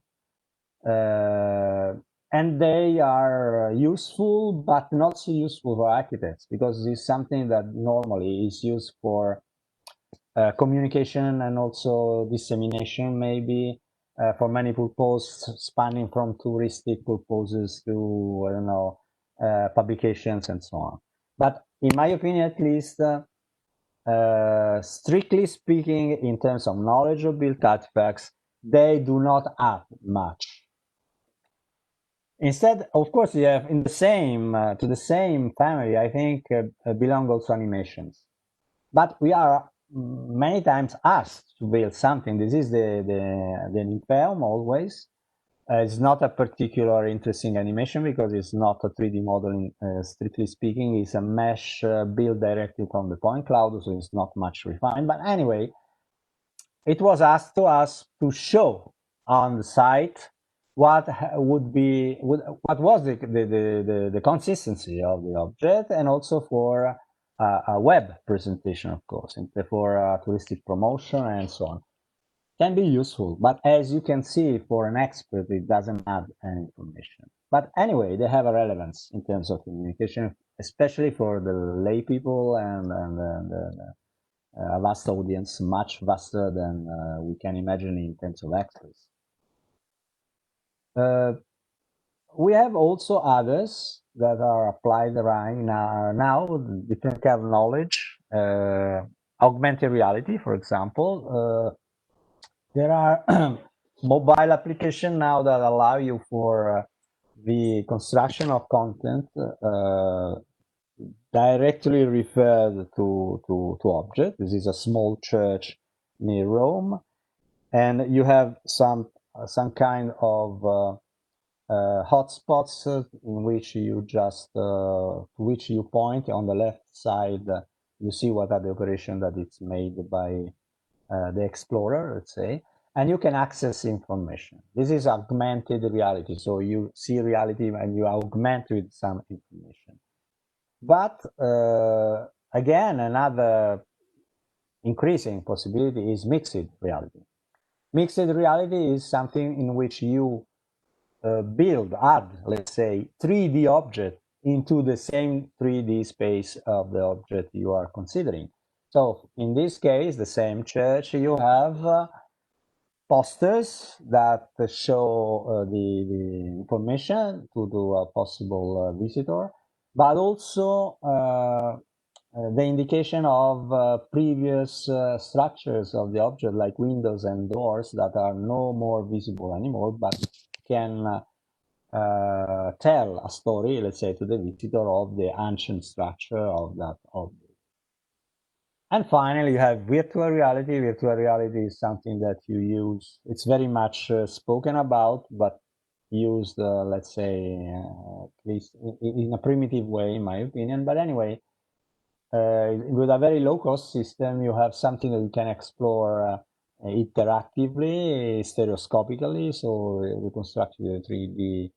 And they are useful, but not so useful for architects, because it's something that normally is used for communication and also dissemination, maybe for many purposes, spanning from touristic purposes to, I don't know, publications and so on. But in my opinion, at least, strictly speaking, in terms of knowledge of built artifacts, they do not add much. Instead, of course, you have in the same to the same family, I think, belong also animations. But we are many times asked to build something. This is the film always. It's not a particular interesting animation because it's not a 3D modeling, strictly speaking. It's a mesh built directly from the point cloud, so it's not much refined. But anyway, it was asked to us to show on the site what was the consistency of the object, and also for a web presentation, of course, and for touristic promotion and so on. Can be useful, but as you can see, for an expert, it doesn't add any information. But anyway, they have a relevance in terms of communication, especially for the lay people and a vast audience, much vaster than we can imagine in terms of experts. We have also others that are applied right now, different kind of knowledge, augmented reality, for example. There are mobile applications now that allow you for the construction of content directly referred to object. This is a small church near Rome, and you have some kind of hotspots in which you just to which you point on the left side. You see what are the operations that it's made by the explorer, let's say, and you can access information. This is augmented reality, so you see reality and you augment with some information. But again, another increasing possibility is mixed reality. Mixed reality is something in which you add, let's say, 3D object into the same 3D space of the object you are considering. So in this case, the same church, you have posters that show the information to a possible visitor, but also the indication of previous structures of the object, like windows and doors that are no more visible anymore, but can tell a story, let's say, to the visitor of the ancient structure of that object. And finally, you have virtual reality. Virtual reality is something that you use. It's very much spoken about, but used, let's say, at least in a primitive way, in my opinion. But anyway, with a very low-cost system, you have something that you can explore interactively, stereoscopically, so reconstruct the 3D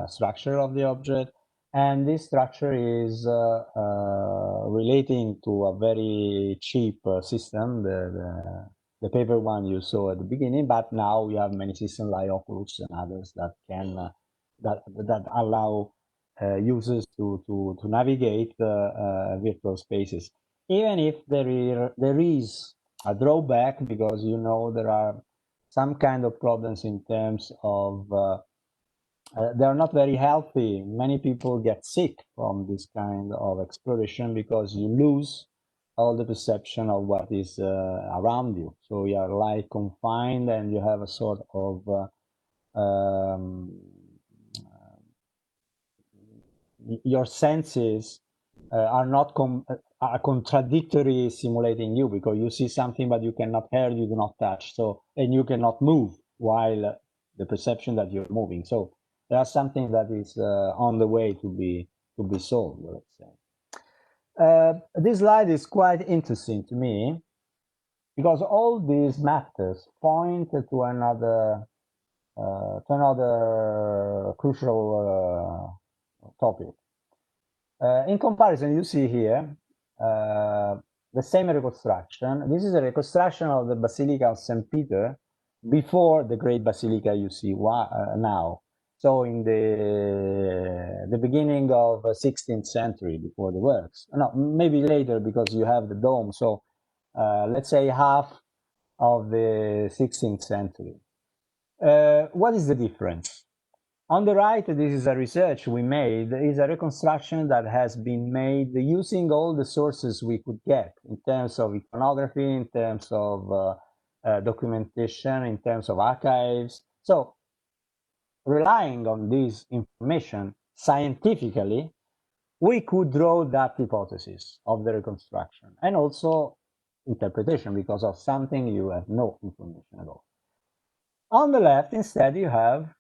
structure of the object. And this structure is relating to a very cheap system, the paper one you saw at the beginning, but now we have many systems like Oculus and others that can that allow users to navigate virtual spaces. Even if there is a drawback, because there are some kind of problems in terms of they are not very healthy. Many people get sick from this kind of exploration because you lose all the perception of what is around you. So you are like confined, and you have a sort of your senses are not are contradictory simulating you, because you see something but you cannot hear, you do not touch, so, and you cannot move while the perception that you're moving. So there's something that is on the way to be solved, let's say. This slide is quite interesting to me because all these matters point to another crucial topic. In comparison, you see here the same reconstruction. This is a reconstruction of the Basilica of St. Peter before the Great Basilica you see now. So in the beginning of 16th century, before the works. No, maybe later because you have the dome. So let's say half of the 16th century. What is the difference? On the right, this is a research we made, is a reconstruction that has been made using all the sources we could get in terms of iconography, in terms of documentation, in terms of archives. So relying on this information scientifically, we could draw that hypothesis of the reconstruction and also interpretation because of something you have no information at all. On the left, instead, you have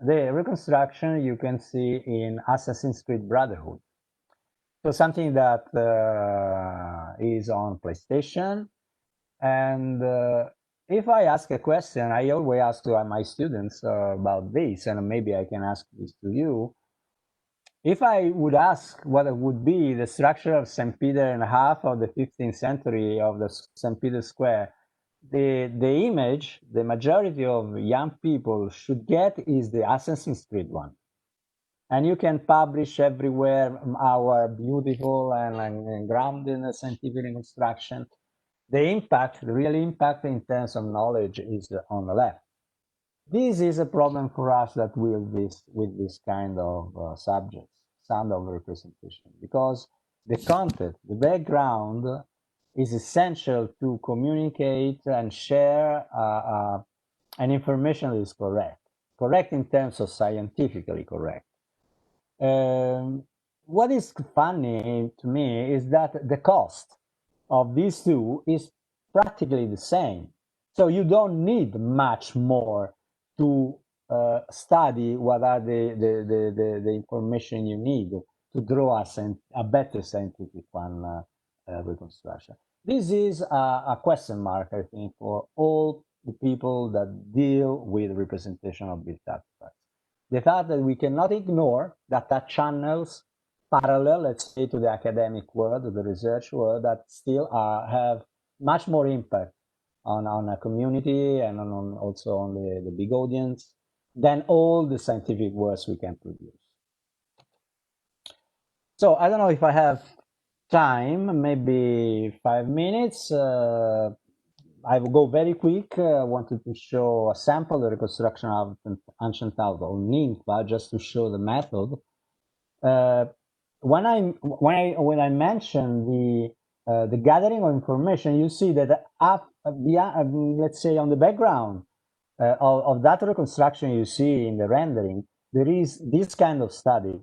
the reconstruction you can see in Assassin's Creed Brotherhood. So something that is on PlayStation. And if I ask a question, I always ask to my students about this, and maybe I can ask this to you. If I would ask what would be the structure of St. Peter in half of the 15th century of the St. Peter Square, the image the majority of young people should get is the Assassin's Creed one. And you can publish everywhere our beautiful and grounded scientific reconstruction. The impact, the real impact in terms of knowledge is on the left. This is a problem for us that with this kind of subjects, sound of representation, because the content, the background is essential to communicate and share an information that is correct in terms of scientifically correct. What is funny to me is that the cost of these two is practically the same. So you don't need much more to study what are the information you need to draw a better scientific one reconstruction. This is a question mark, I think, for all the people that deal with representation of built artifacts. The fact that we cannot ignore that channels parallel, let's say, to the academic world, to the research world, that still have much more impact on a community and on also on the big audience than all the scientific works we can produce. So I don't know if I have time, maybe 5 minutes. I will go very quick. I wanted to show a sample, the reconstruction of ancient town of Ninfa, just to show the method. When I mention the gathering of information, you see that let's say on the background of that reconstruction you see in the rendering, there is this kind of study.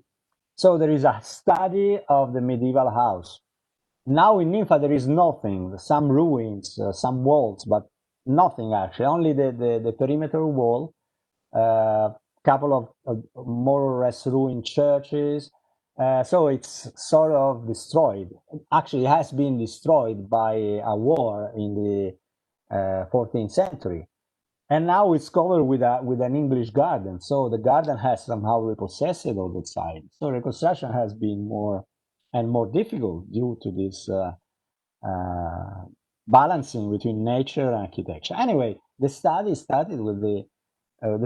So there is a study of the medieval house. Now in Ninfa there is nothing, some ruins, some walls, but nothing actually, only the perimeter wall, couple of more or less ruined churches. So it's sort of destroyed. Actually, it has been destroyed by a war in the 14th century. And now it's covered with an English garden. So the garden has somehow repossessed all the side. So reconstruction has been more and more difficult due to this balancing between nature and architecture. Anyway, the study started with the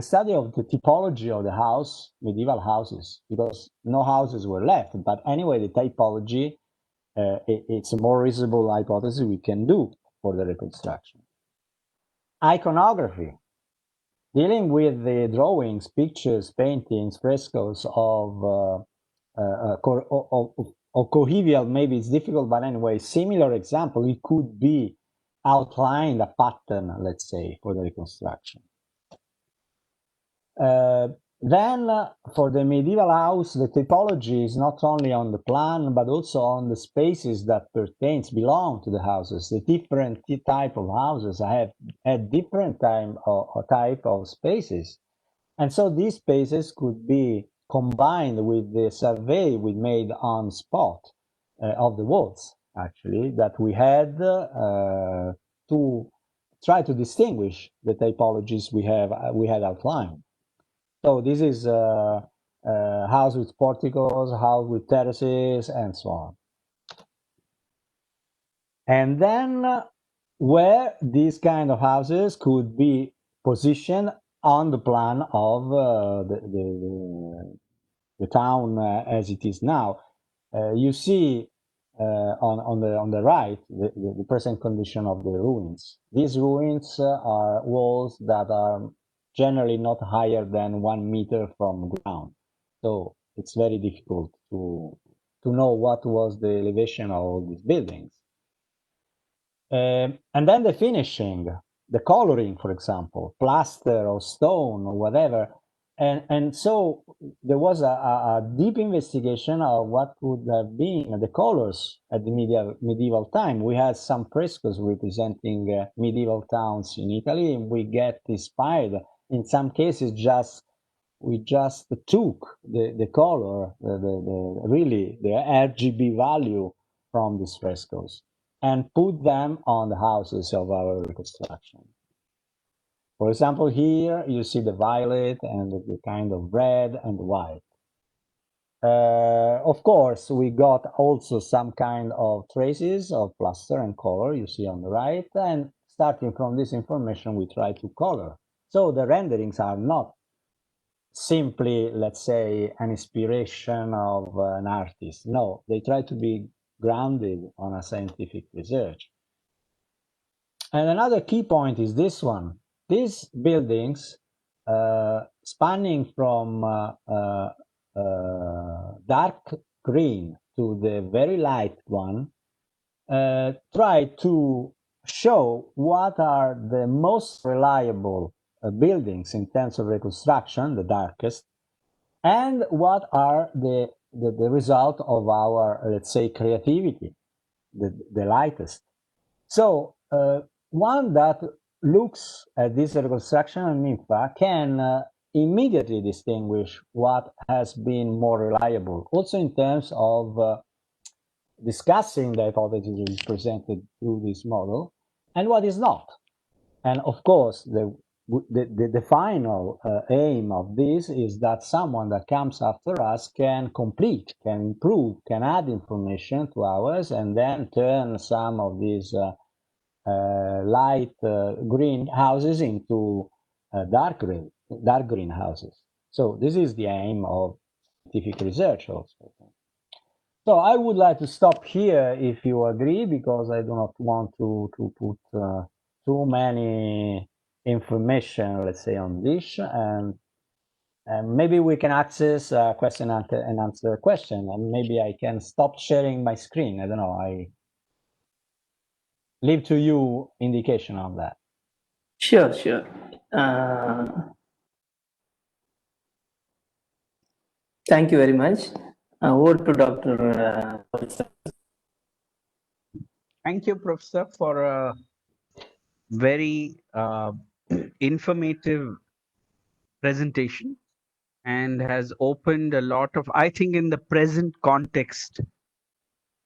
study of the typology of the house, medieval houses, because no houses were left. But anyway, the typology, it's a more reasonable hypothesis we can do for the reconstruction. Iconography, dealing with the drawings, pictures, paintings, frescoes of cohevial, maybe it's difficult, but anyway, similar example, it could be outlined a pattern, let's say, for the reconstruction. Then for the medieval house, the typology is not only on the plan, but also on the spaces that belong to the houses. The different type of houses have had different type of spaces. And so these spaces could be combined with the survey we made on spot of the walls, actually, that we had to try to distinguish the typologies we had outlined. So this is house with porticos, house with terraces, and so on. And then where these kind of houses could be positioned on the plan of the town as it is now. You see on the right the present condition of the ruins. These ruins are walls that are generally not higher than 1 meter from ground. So it's very difficult to know what was the elevation of all these buildings. And then the finishing, the coloring, for example, plaster or stone or whatever. And so there was a deep investigation of what would have been the colors at the medieval time. We had some frescoes representing medieval towns in Italy, and we get inspired. In some cases, we just took the color, really the RGB value from these frescoes and put them on the houses of our reconstruction. For example, here you see the violet and the kind of red and white. Of course, we got also some kind of traces of plaster and color you see on the right, and starting from this information we try to color. So the renderings are not simply, let's say, an inspiration of an artist. No, they try to be grounded on a scientific research. And another key point is this one. These buildings, spanning from dark green to the very light one, try to show what are the most reliable buildings in terms of reconstruction, the darkest, and what are the result of our, let's say, creativity, the lightest. So one that looks at this reconstruction and NIMFA can immediately distinguish what has been more reliable, also in terms of discussing the hypothesis presented through this model and what is not. And of course, the final aim of this is that someone that comes after us can complete, can improve, can add information to ours, and then turn some of these light green houses into dark green houses. So this is the aim of scientific research also. So I would like to stop here if you agree, because I do not want to put too many information, let's say, on this, and maybe we can access question and answer question, and maybe I can stop sharing my screen. I don't know. I leave to you indication on that. Sure, sure. Thank you very much. Over to Dr. Thank you, Professor, for a very informative presentation, and has opened a lot of, I think, in the present context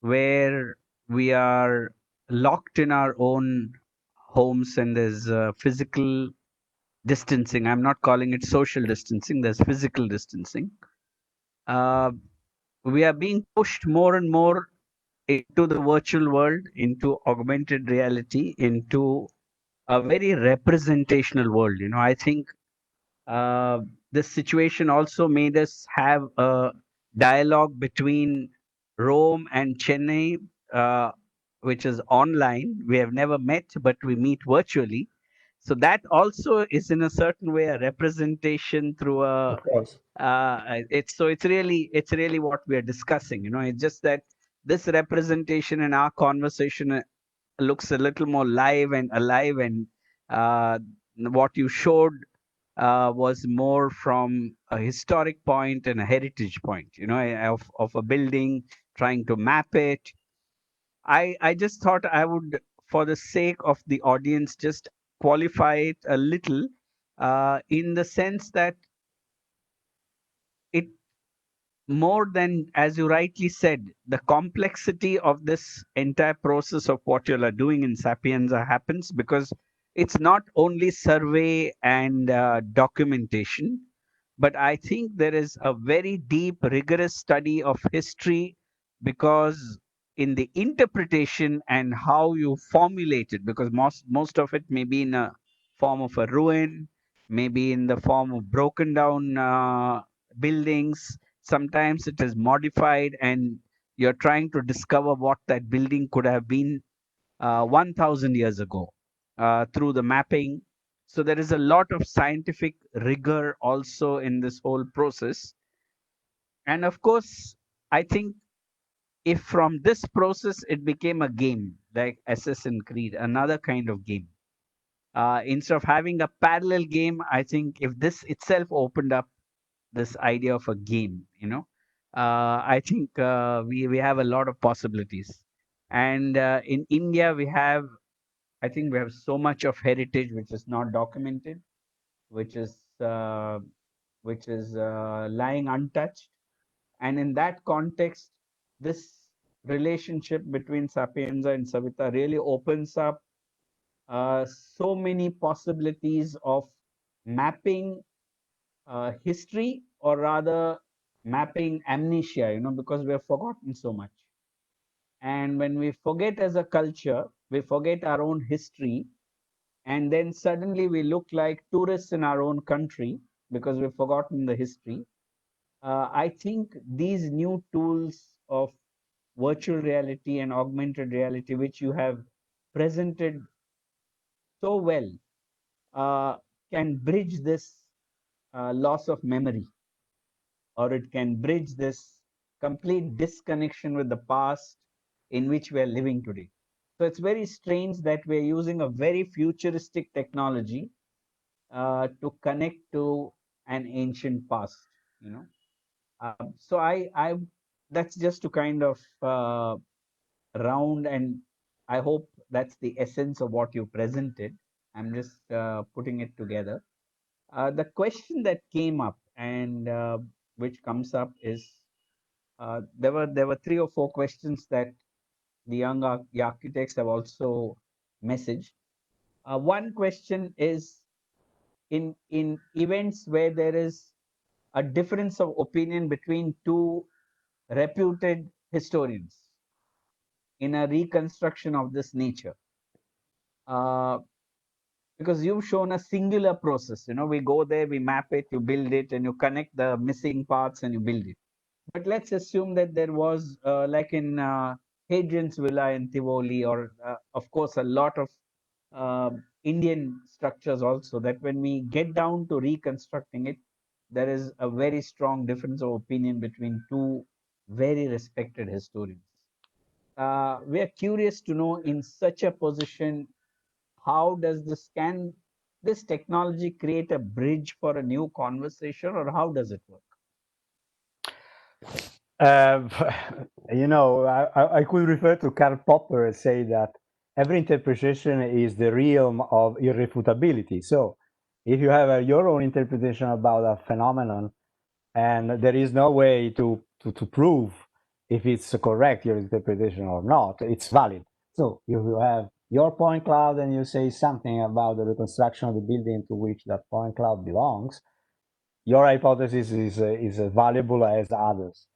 where we are locked in our own homes and there's physical distancing. I'm not calling it social distancing, there's physical distancing. We are being pushed more and more into the virtual world, into augmented reality, into a very representational world. You know, I think this situation also made us have a dialogue between Rome and Chennai, which is online. We have never met, but we meet virtually. So that also is in a certain way a representation through a. Of course. It's really what we are discussing. You know, it's just that this representation in our conversation looks a little more live and alive, and what you showed was more from a historic point and a heritage point, you know, of a building, trying to map it. I just thought I would, for the sake of the audience, just qualify it a little in the sense that it, more than, as you rightly said, the complexity of this entire process of what you are doing in Sapienza happens because it's not only survey and documentation, but I think there is a very deep, rigorous study of history, because in the interpretation and how you formulate it, because most of it may be in a form of a ruin, maybe in the form of broken down buildings. Sometimes it is modified, and you're trying to discover what that building could have been 1,000 years ago through the mapping. So there is a lot of scientific rigor also in this whole process. And of course, I think if from this process it became a game like Assassin's Creed, another kind of game, instead of having a parallel game, I think if this itself opened up this idea of a game, I think we have a lot of possibilities. And in India, I think we have so much of heritage which is not documented, which is uh, lying untouched. And in that context, this relationship between Sapienza and Saveetha really opens up so many possibilities of mapping history, or rather mapping amnesia, because we have forgotten so much. And when we forget as a culture, we forget our own history, and then suddenly we look like tourists in our own country because we've forgotten the history. I think these new tools of virtual reality and augmented reality, which you have presented so well, uh, can bridge this loss of memory, or it can bridge this complete disconnection with the past in which we are living today. So it's very strange that we're using a very futuristic technology to connect to an ancient past, you know. So that's just to kind of round, and I hope that's the essence of what you presented. I'm just putting it together. The question that came up, and which comes up, is there were 3 or 4 questions that the young architects have also messaged. One question is, in events where there is a difference of opinion between two reputed historians in a reconstruction of this nature, uh, because you've shown a singular process. We go there, we map it, you build it, and you connect the missing parts and you build it. But let's assume that there was, like in Hadrian's Villa in Tivoli, or of course a lot of Indian structures also, that when we get down to reconstructing it, there is a very strong difference of opinion between two very respected historians. We are curious to know, in such a position, how does this technology create a bridge for a new conversation, or how does it work? Uh, I could refer to Karl Popper and say that every interpretation is the realm of irrefutability. So if you have your own interpretation about a phenomenon, and there is no way to prove if it's correct, your interpretation, or not, it's valid. So if you have your point cloud and you say something about the reconstruction of the building to which that point cloud belongs, your hypothesis is as valuable as others.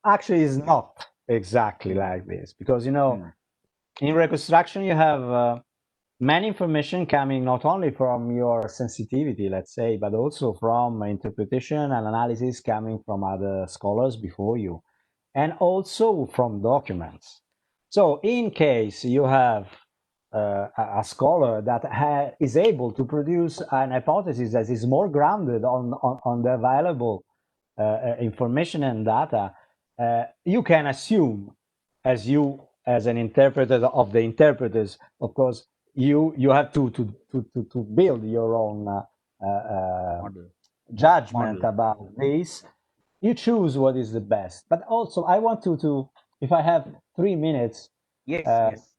Actually, it's not exactly like this, because in reconstruction you have many information coming not only from your sensitivity, let's say, but also from interpretation and analysis coming from other scholars before you, and also from documents. So in case you have a scholar that is able to produce an hypothesis that is more grounded on the available information and data, you can assume, as an interpreter of the interpreters, of course, you have to build your own judgment Model. about this. You choose what is the best. But also, I want to if I have 3 minutes, Yes, yes.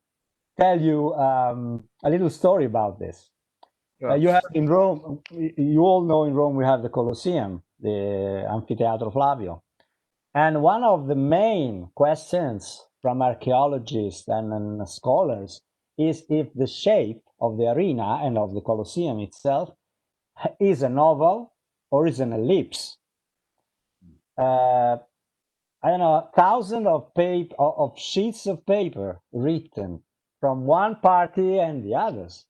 tell you a little story about this. Sure. You have in Rome, you all know in Rome we have the Colosseum, the Amphitheatro Flavio. And one of the main questions from archaeologists and scholars is if the shape of the arena and of the Colosseum itself is an oval or is an ellipse. I don't know, thousands of paper of sheets of paper written from one party and the others.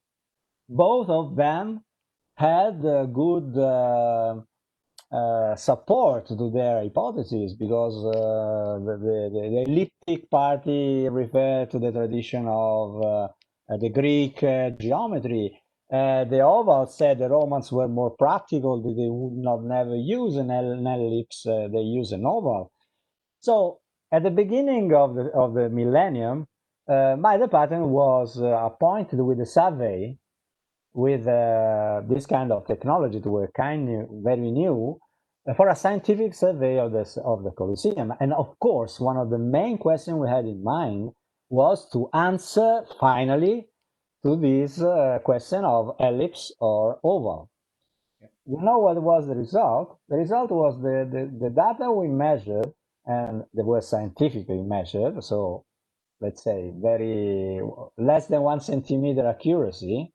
Both of them had good support to their hypotheses because the elliptic party referred to the tradition of the Greek geometry. The oval said the Romans were more practical; they would not never use an ellipse; they use an oval. So at the beginning of the millennium, my department was appointed with the survey with this kind of technology that were very new for a scientific survey of the Colosseum. And of course, one of the main questions we had in mind was to answer finally to this question of ellipse or oval. You know what was the result? The result was the data we measured, and they were scientifically measured, so let's say very less than 1 centimeter accuracy,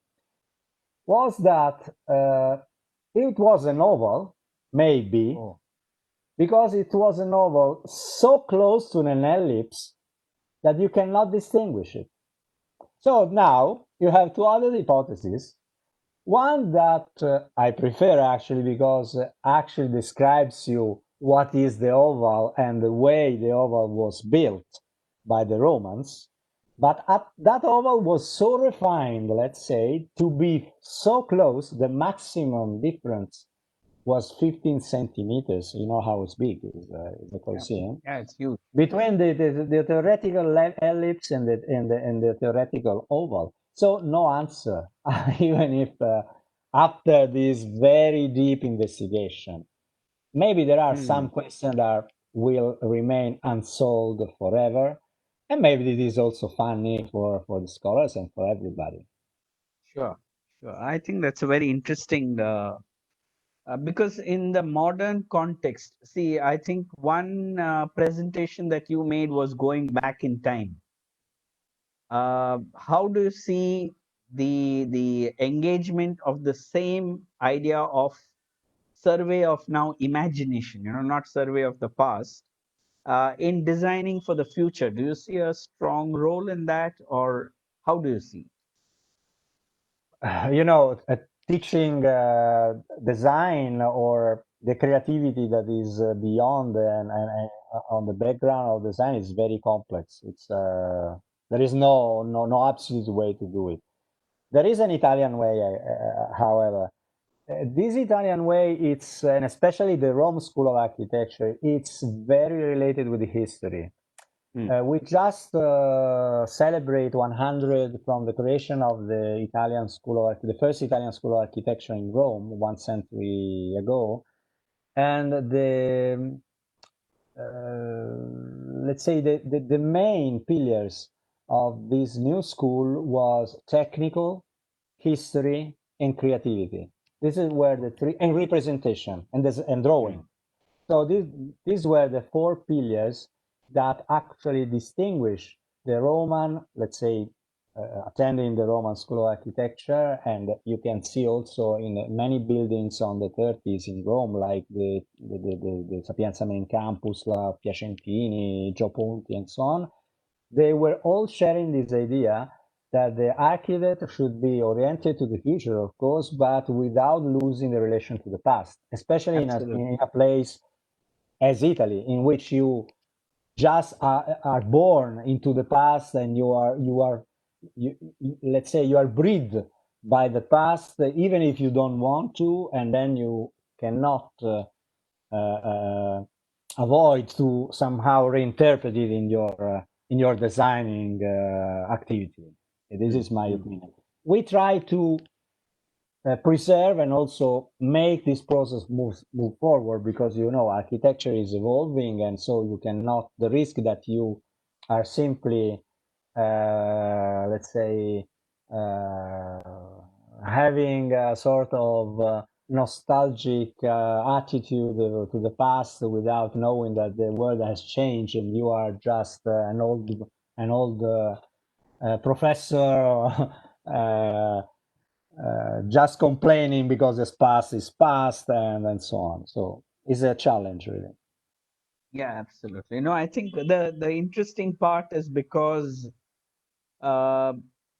was that it was an oval, maybe, because it was an oval so close to an ellipse that you cannot distinguish it. So now you have two other hypotheses. One that I prefer actually because actually describes you what is the oval and the way the oval was built by the Romans. But that oval was so refined, let's say, to be so close, the maximum difference was 15 centimeters. You know how it's big, the Colosseum. Yeah, it's huge. Between the theoretical ellipse and the theoretical oval. So no answer, even if after this very deep investigation. Maybe there are some questions that will remain unsolved forever. And maybe it is also funny for the scholars and for everybody. Sure, sure. I think that's a very interesting because in the modern context, see, I think one presentation that you made was going back in time. How do you see the engagement of the same idea of survey of now imagination, not survey of the past, in designing for the future? Do you see a strong role in that, or how do you see? Teaching design or the creativity that is beyond and on the background of design is very complex. It's there is no absolute way to do it. There is an Italian way, however. This Italian way, it's and especially the Rome School of Architecture, it's very related with the history. We just celebrate 100 from the creation of the the first Italian School of Architecture in Rome 1 century ago, and let's say the main pillars of this new school was technical, history, and creativity. This is where the three and representation and drawing. So these were the four pillars that actually distinguish the Roman, let's say, attending the Roman School of Architecture, and you can see also in many buildings on the 30s in Rome, like the Sapienza main campus, La Piacentini, Gio Ponti, and so on. They were all sharing this idea that the architect should be oriented to the future, of course, but without losing the relation to the past, especially in a place as Italy, in which you just are born into the past and let's say you are bred by the past, even if you don't want to, and then you cannot avoid to somehow reinterpret it in your designing activity. This is my opinion. We try to preserve and also make this process move forward, because architecture is evolving, and so you cannot the risk that you are simply let's say having a sort of nostalgic attitude to the past without knowing that the world has changed and you are just an old professor just complaining because the past is past and so on. So it's a challenge, really. Yeah, absolutely. No, I think the interesting part is because uh,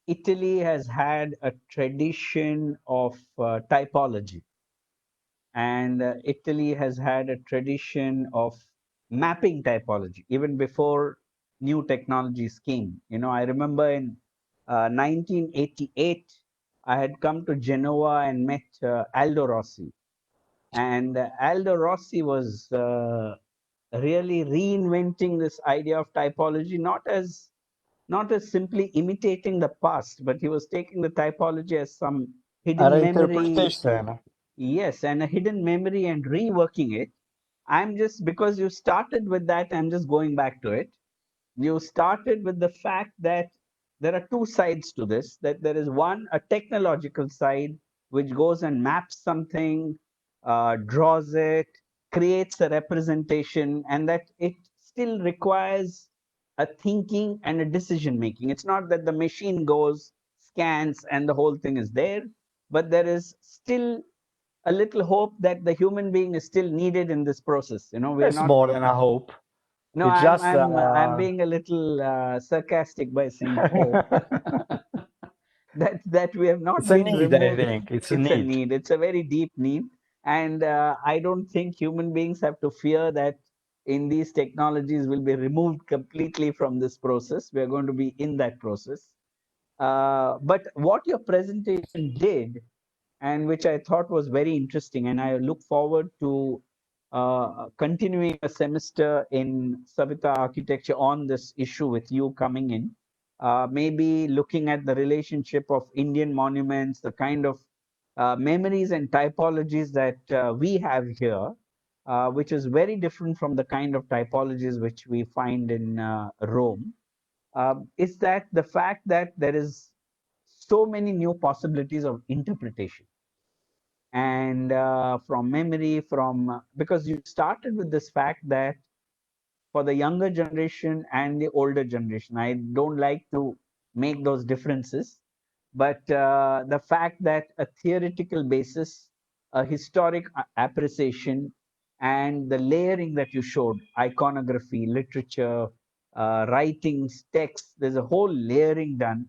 Italy has had a tradition of typology, and Italy has had a tradition of mapping typology even before new technologies came. I remember in 1988, I had come to Genoa and met Aldo Rossi, and Aldo Rossi was really reinventing this idea of typology, not as simply imitating the past, but he was taking the typology as some A hidden memory. reinterpretation. Yes, and a hidden memory and reworking it. I'm just, because you started with that, I'm just going back to it. You started with the fact that there are two sides to this, that there is one, a technological side, which goes and maps something, draws it, creates a representation, and that it still requires a thinking and a decision making. It's not that the machine goes, scans, and the whole thing is there, but there is still a little hope that the human being is still needed in this process. We are It's not. more than a hope. No, It's I'm just I'm I'm being a little sarcastic by saying hope that we have it's not a been need, I removed. think. It's a It's a need. need. It's a very deep need, and I don't think human beings have to fear that in these technologies will be removed completely from this process. We are going to be in that process. But what your presentation did, and which I thought was very interesting, and I look forward to continuing a semester in Saveetha architecture on this issue with you coming in. Maybe looking at the relationship of Indian monuments, the kind of memories and typologies that we have here, which is very different from the kind of typologies which we find in Rome. Is that the fact that there is so many new possibilities of interpretation, and from memory, from because you started with this fact that for the younger generation and the older generation, I don't like to make those differences, but the fact that a theoretical basis, a historic appreciation, and the layering that you showed, iconography, literature, writings, texts, there's a whole layering done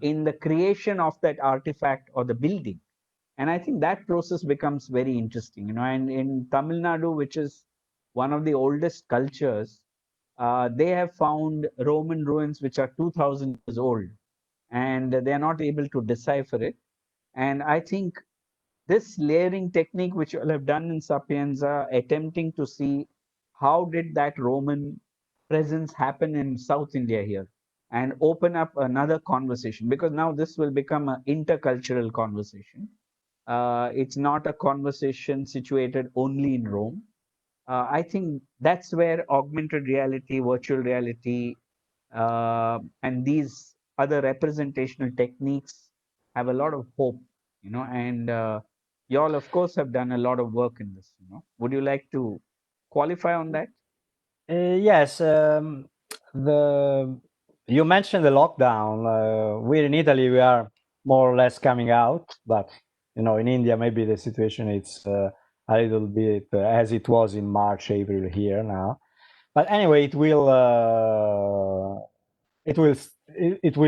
in the creation of that artifact or the building. And I think that process becomes very interesting. And in Tamil Nadu, which is one of the oldest cultures, they have found Roman ruins which are 2000 years old, and they are not able to decipher it. And I think this layering technique, which you all have done in Sapienza, attempting to see how did that Roman presence happen in South India here, and open up another conversation, because now this will become an intercultural conversation. It's not a conversation situated only in Rome. I think that's where augmented reality, virtual reality, and these other representational techniques have a lot of hope, and you all, of course, have done a lot of work in this. Would you like to qualify on that? Yes, the you mentioned the lockdown. We in Italy we are more or less coming out, but in India maybe the situation is a little bit as it was in March, April here now. But anyway, it will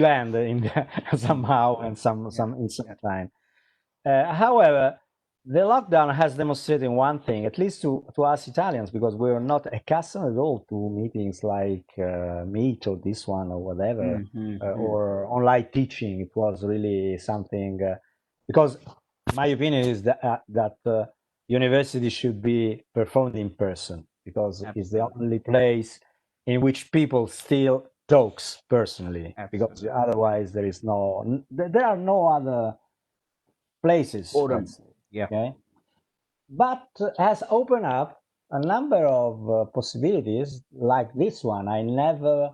end in somehow and some in some time. However, the lockdown has demonstrated one thing, at least to us Italians, because we're not accustomed at all to meetings like Meet or this one or whatever, or online teaching. It was really something, because my opinion is that university should be performed in person, because it's the Absolutely. only place in which people still talks personally, because Absolutely. otherwise there are no other places, Forum. let's say. Yeah. Okay, but has opened up a number of possibilities like this one. I never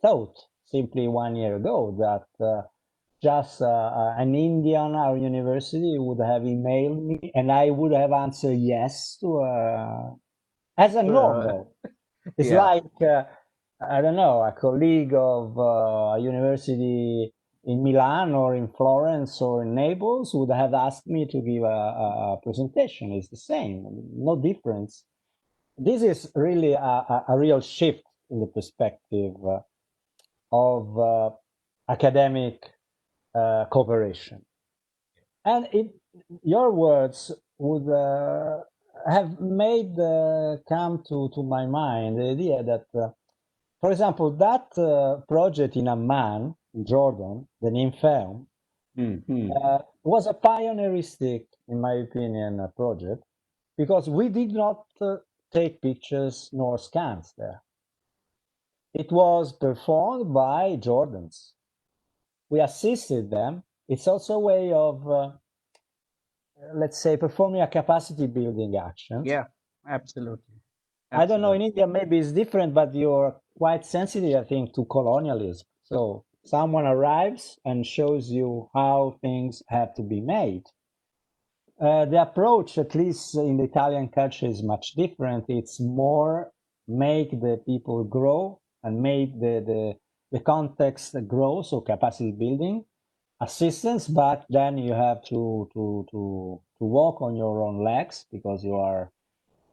thought simply 1 year ago that just an Indian or university would have emailed me and I would have answered yes to as a Uh, normal. It's yeah. like I don't know, a colleague of a university in Milan or in Florence or in Naples would have asked me to give a presentation. It's the same, no difference. this is really a real shift in the perspective of academic cooperation. And your words would have made come to my mind the idea that, for example, that project in Amman, in Jordan, the NIMFEM, was a pioneeristic, in my opinion, project, because we did not take pictures nor scans there. It was performed by Jordans. We assisted them. It's also a way of, let's say, performing a capacity building action. Yeah, absolutely. I don't know, in India maybe it's different, but you're quite sensitive, I think, to colonialism. So someone arrives and shows you how things have to be made. The approach, at least in the Italian culture, is much different. It's more make the people grow and make the context grow, so capacity building, assistance, but then you have to walk on your own legs because you are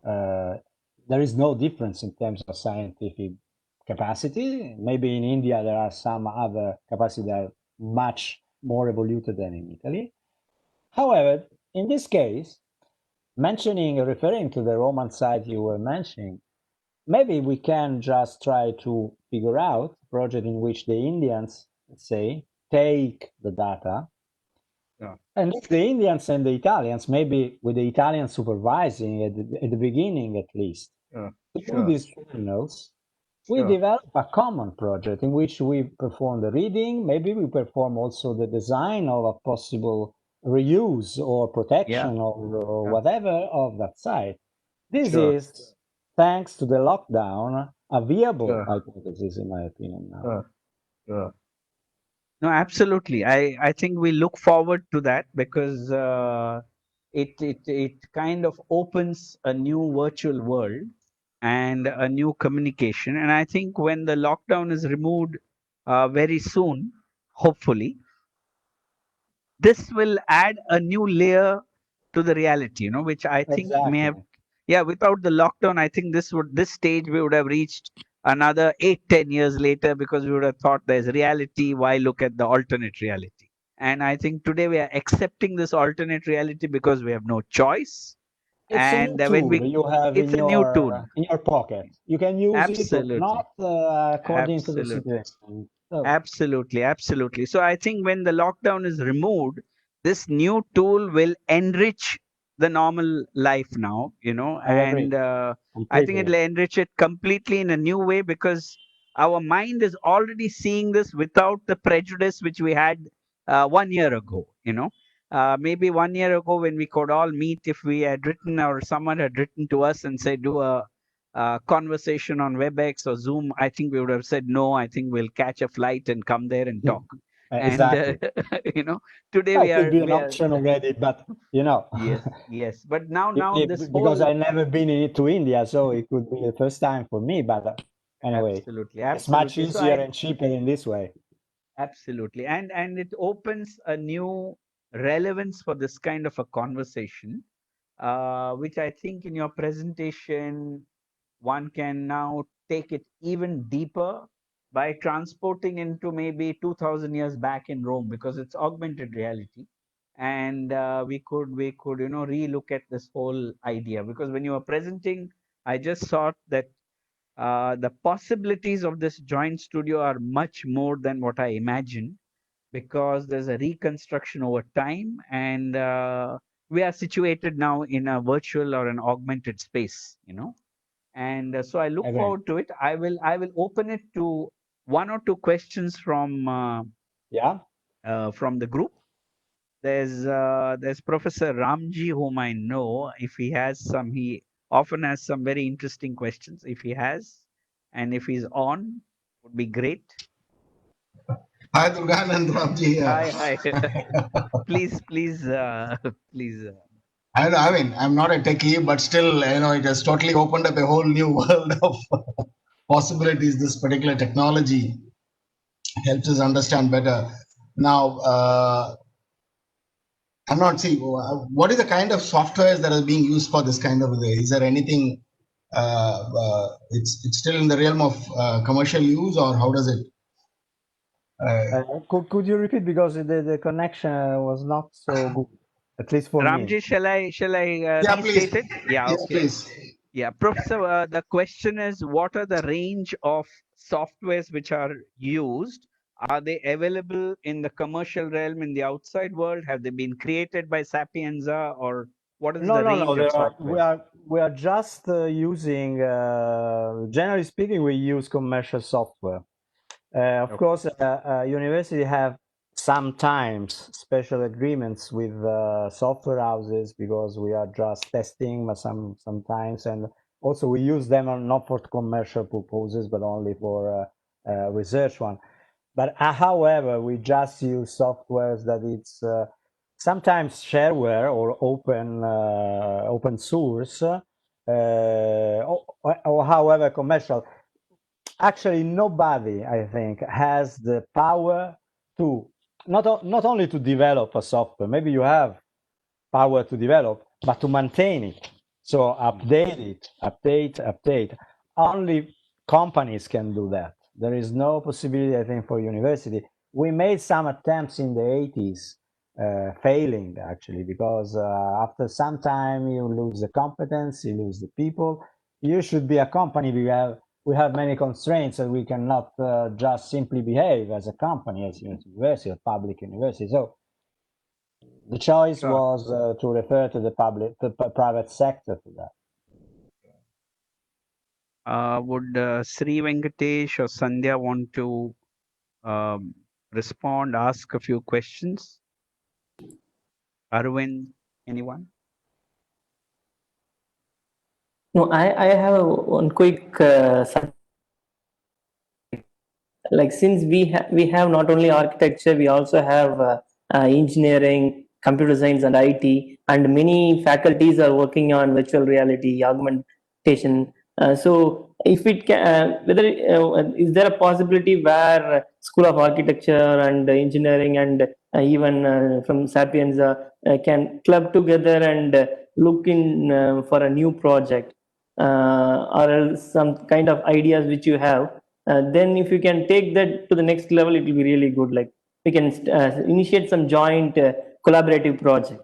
there is no difference in terms of scientific capacity. Maybe in India there are some other capacities that are much more evoluted than in Italy. However, in this case, referring to the Roman site you were mentioning, maybe we can just try to figure out a project in which the Indians, let's say, take the data. Yeah. And if the Indians and the Italians, maybe with the Italians supervising at the beginning at least, through these channels, we develop a common project in which we perform the reading. Maybe we perform also the design of a possible reuse or protection or whatever of that site. This is, thanks to the lockdown, a viable hypothesis, in my opinion now. No, absolutely. I think we look forward to that because it kind of opens a new virtual world and a new communication. And I think when the lockdown is removed very soon, hopefully, this will add a new layer to the reality, which I think may have, without the lockdown, I think this stage we would have reached another 8-10 years later because we would have thought there's reality. Why look at the alternate reality? And I think today we are accepting this alternate reality because we have no choice. It's and a new tool you have in your pocket. You can use it or not according to the situation. So. Absolutely. So I think when the lockdown is removed, this new tool will enrich the normal life now, and I think it'll enrich it completely in a new way because our mind is already seeing this without the prejudice which we had 1 year ago, maybe 1 year ago when we could all meet, if we had written or someone had written to us and said, do a conversation on WebEx or Zoom, I think we would have said, no, I think we'll catch a flight and come there and talk. Exactly. And, today we are... It could be an option already, but, Yes. But now this because I've never been to India, so it could be the first time for me, but anyway. Absolutely. It's much easier and cheaper in this way. Absolutely. And it opens a new relevance for this kind of a conversation, which I think in your presentation, one can now take it even deeper by transporting into maybe 2000 years back in Rome, because it's augmented reality. And we could relook at this whole idea, because when you were presenting, I just thought that the possibilities of this joint studio are much more than what I imagined, because there's a reconstruction over time, and we are situated now in a virtual or an augmented space, and so I look forward to it. I will open it to 1 or 2 questions from the group. There's Professor Ramji, whom I know. If he has some, he often has some very interesting questions. If he has, and if he's on, would be great. Hi, Durganand Ramji. Hi. Please. I mean, I'm not a techie, but still, it has totally opened up a whole new world of possibilities. This particular technology helps us understand better. Now, I'm not seeing what is the kind of softwares that are being used for this kind of. Is there anything it's still in the realm of commercial use, or how does it? Could you repeat, because the connection was not so good, at least for me. Ramji, shall I Yeah, please. restate it? Yeah, Yes, okay. please. Yeah, Professor, the question is, what are the range of softwares which are used? Are they available in the commercial realm in the outside world? Have they been created by Sapienza, or what is No, the no, no. range of softwares? We are just using. Generally speaking, we use commercial software. Of Okay. course, university have sometimes special agreements with software houses, because we are just testing sometimes, and also we use them not for commercial purposes, but only for research one. But however, we just use softwares that it's sometimes shareware or open source, or however commercial. Actually, nobody, I think, has the power to not only to develop a software. Maybe you have power to develop, but to maintain it. So update it, update. Only companies can do that. There is no possibility, I think, for university. We made some attempts in the 80s, failing actually, because after some time you lose the competence, you lose the people. You should be a company. We have many constraints, and we cannot just simply behave as a company, as a university, a public university. So the choice Sure. was to refer to the private sector for that. Would Sri Venkatesh or Sandhya want to respond, ask a few questions? Arvind, anyone? No, I have one quick like, since we have not only architecture, we also have engineering, computer science, and IT, and many faculties are working on virtual reality, augmentation. So, if it can, whether is there a possibility where School of Architecture and Engineering and even from Sapienza can club together and look in for a new project, or else some kind of ideas which you have, then if you can take that to the next level, it will be really good. Like, we can initiate some joint collaborative project.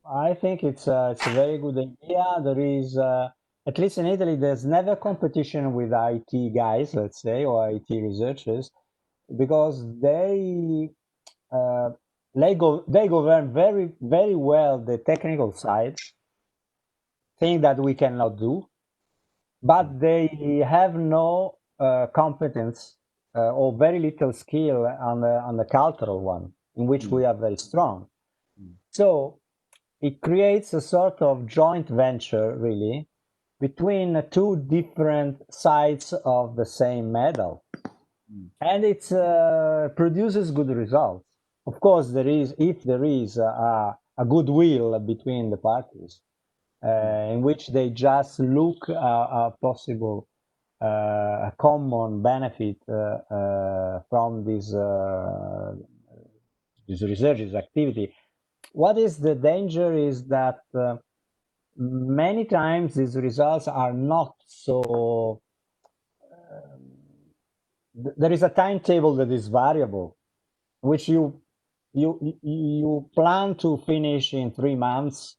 I think it's a very good idea. There is, at least in Italy, there's never competition with IT guys, let's say, or IT researchers, because uh, they govern very well the technical side, thing that we cannot do, but they have no competence or very little skill on the cultural one, in which we are very strong. So it creates a sort of joint venture, really, between two different sides of the same medal, and it produces good results. Of course, if there is a goodwill between the parties, in which they just look a possible a common benefit from this research, this activity. What is the danger is that many times these results are not so. There is a timetable that is variable, which you plan to finish in 3 months.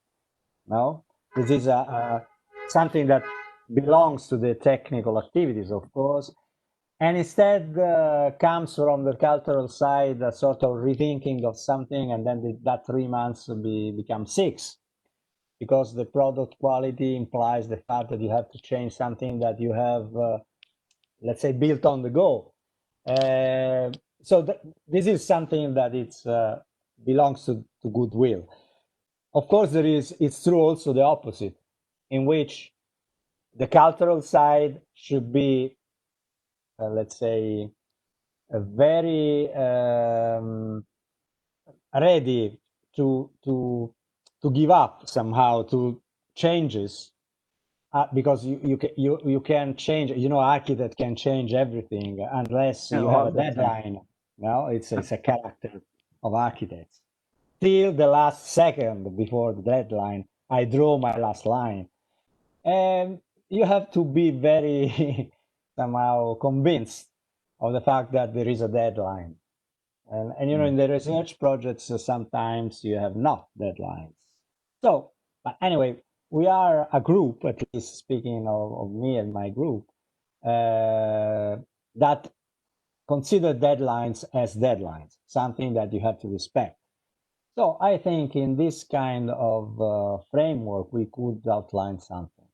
No, this is something that belongs to the technical activities, of course, and instead comes from the cultural side, a sort of rethinking of something, and then that 3 months become 6, because the product quality implies the fact that you have to change something that you have, let's say, built on the go. So this is something that belongs to goodwill. Of course, it's true also the opposite, in which the cultural side should be, let's say, very ready to give up somehow to changes, because you can change. Architect can change everything unless you have a deadline. No, it's a character of architects. Till the last second before the deadline, I draw my last line. And you have to be very somehow convinced of the fact that there is a deadline. And you know, in the research projects, sometimes you have not deadlines. So, but anyway, we are a group, at least speaking of me and my group, that consider deadlines as deadlines, something that you have to respect. So I think in this kind of framework, we could outline something.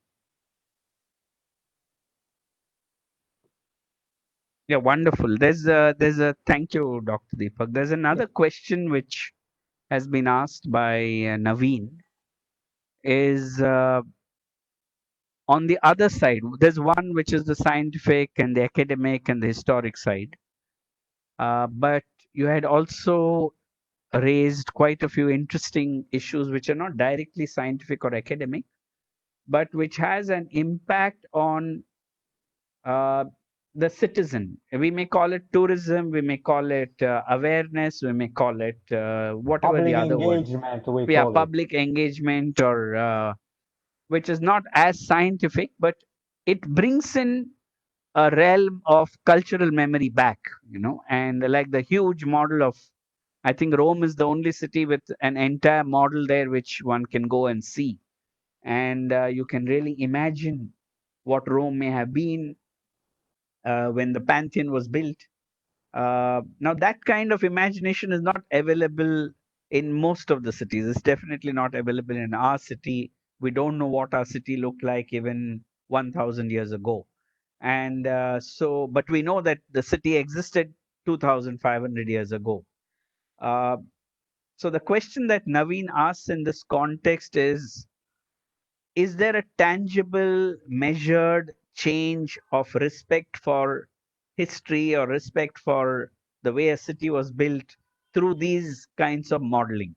Yeah, wonderful. There's a thank you, Dr. Deepak. There's another question which has been asked by Naveen is on the other side. There's one which is the scientific and the academic and the historic side. But you had also raised quite a few interesting issues which are not directly scientific or academic, but which has an impact on uh, the citizen. We may call it tourism, we may call it awareness, we may call it whatever the Public other word. engagement, we Yeah, call it. public engagement, or which is not as scientific, but it brings in a realm of cultural memory back, and like the huge model of, I think Rome is the only city with an entire model there which one can go and see. And you can really imagine what Rome may have been when the Pantheon was built. Now, that kind of imagination is not available in most of the cities. It's definitely not available in our city. We don't know what our city looked like even 1,000 years ago. And but we know that the city existed 2,500 years ago. Uh, so the question that Naveen asks in this context is there a tangible, measured change of respect for history or respect for the way a city was built through these kinds of modeling?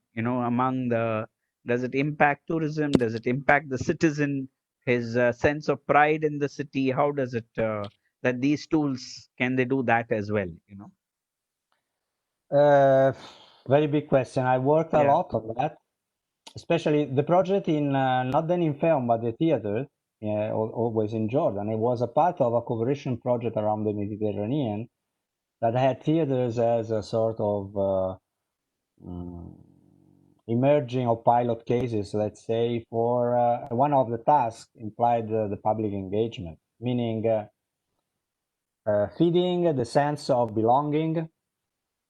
Does it impact tourism? Does it impact the citizen, his sense of pride in the city? How does it, that these tools, can they do that as well? Uh, Very big question. I worked a Yeah. lot on that, especially the project in not then in film, but the theater, always in Jordan. It was a part of a cooperation project around the Mediterranean that had theaters as a sort of mm, emerging or pilot cases, let's say, for one of the tasks implied the public engagement, meaning feeding the sense of belonging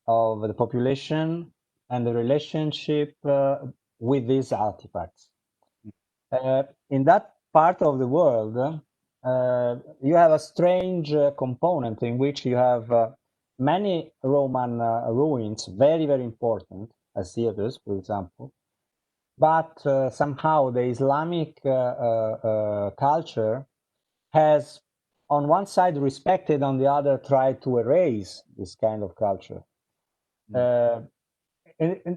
of the population and the relationship with these artifacts. In that part of the world, you have a strange component in which you have many Roman ruins, very, very important, as theaters, for example, but somehow the Islamic culture has, on one side, respected, on the other, tried to erase this kind of culture. And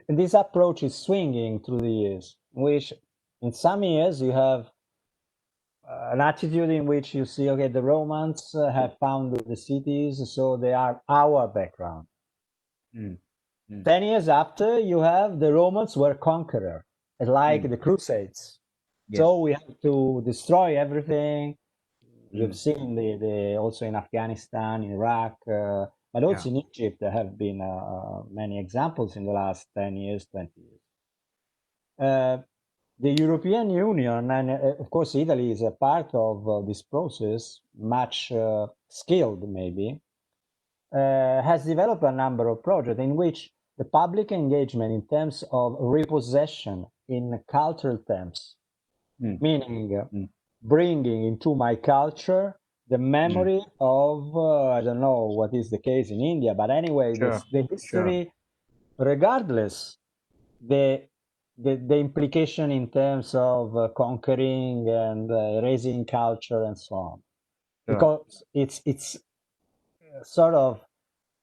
this approach is swinging through the years, in which in some years you have an attitude in which you see, okay, the Romans have founded the cities, so they are our background. 10 years after, you have the Romans were conqueror, like the Crusades. Yes. So we have to destroy everything. You've seen the also in Afghanistan, in Iraq, but also in Egypt, there have been many examples in the last 10 years, 20 years. The European Union, and of course Italy is a part of this process, much skilled maybe, has developed a number of projects in which the public engagement in terms of repossession in cultural terms, meaning bringing into my culture the memory of, I don't know what is the case in India, but anyway, the history, regardless the implication in terms of conquering and erasing culture and so on, because it's sort of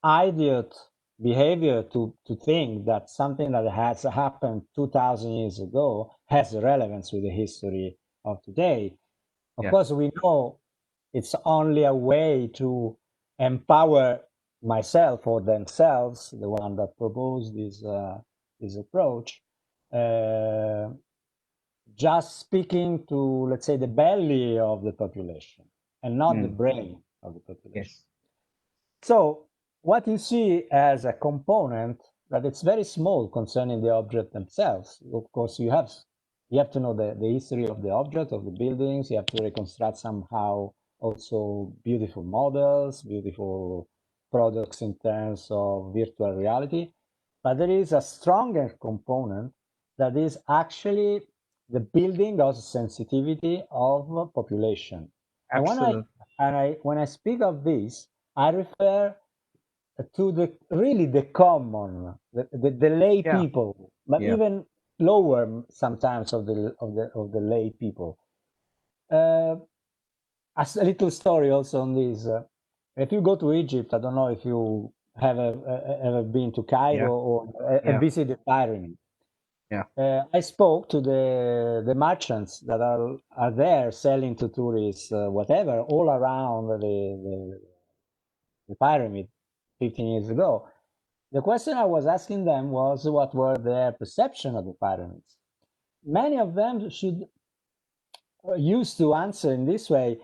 idiot behavior to think that something that has happened 2,000 years ago has relevance with the history of today. Of course, we know it's only a way to empower myself or themselves, the one that proposed this approach, just speaking to, let's say, the belly of the population and not the brain of the population. Yes. So what you see as a component that it's very small concerning the object themselves. Of course, you have to know the history of the object, of the buildings. You have to reconstruct somehow also beautiful models, beautiful products in terms of virtual reality. But there is a stronger component that is actually the building of sensitivity of population. Absolutely. And when I speak of this, I refer to the common, the lay people, but even lower sometimes of the lay people. As a little story also on this. If you go to Egypt, I don't know if you have ever been to Cairo or visit the pyramid. I spoke to the merchants that are there selling to tourists, whatever, all around the pyramid 15 years ago. The question I was asking them was what were their perception of the pyramids. Many of them used to answer in this way,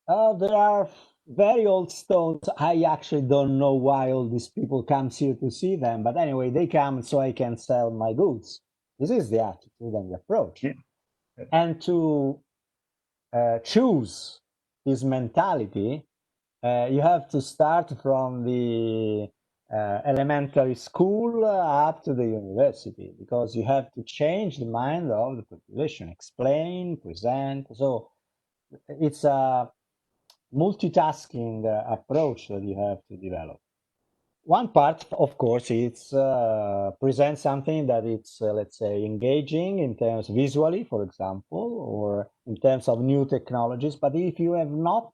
oh, there are very old stones. I actually don't know why all these people come here to see them, but anyway, they come so I can sell my goods. This is the attitude and the approach. Yeah. And to choose this mentality, you have to start from the elementary school up to the university, because you have to change the mind of the population, explain, present. So it's a multitasking approach that you have to develop. One part, of course, it's present something that it's, let's say, engaging in terms visually, for example, or in terms of new technologies. But if you're not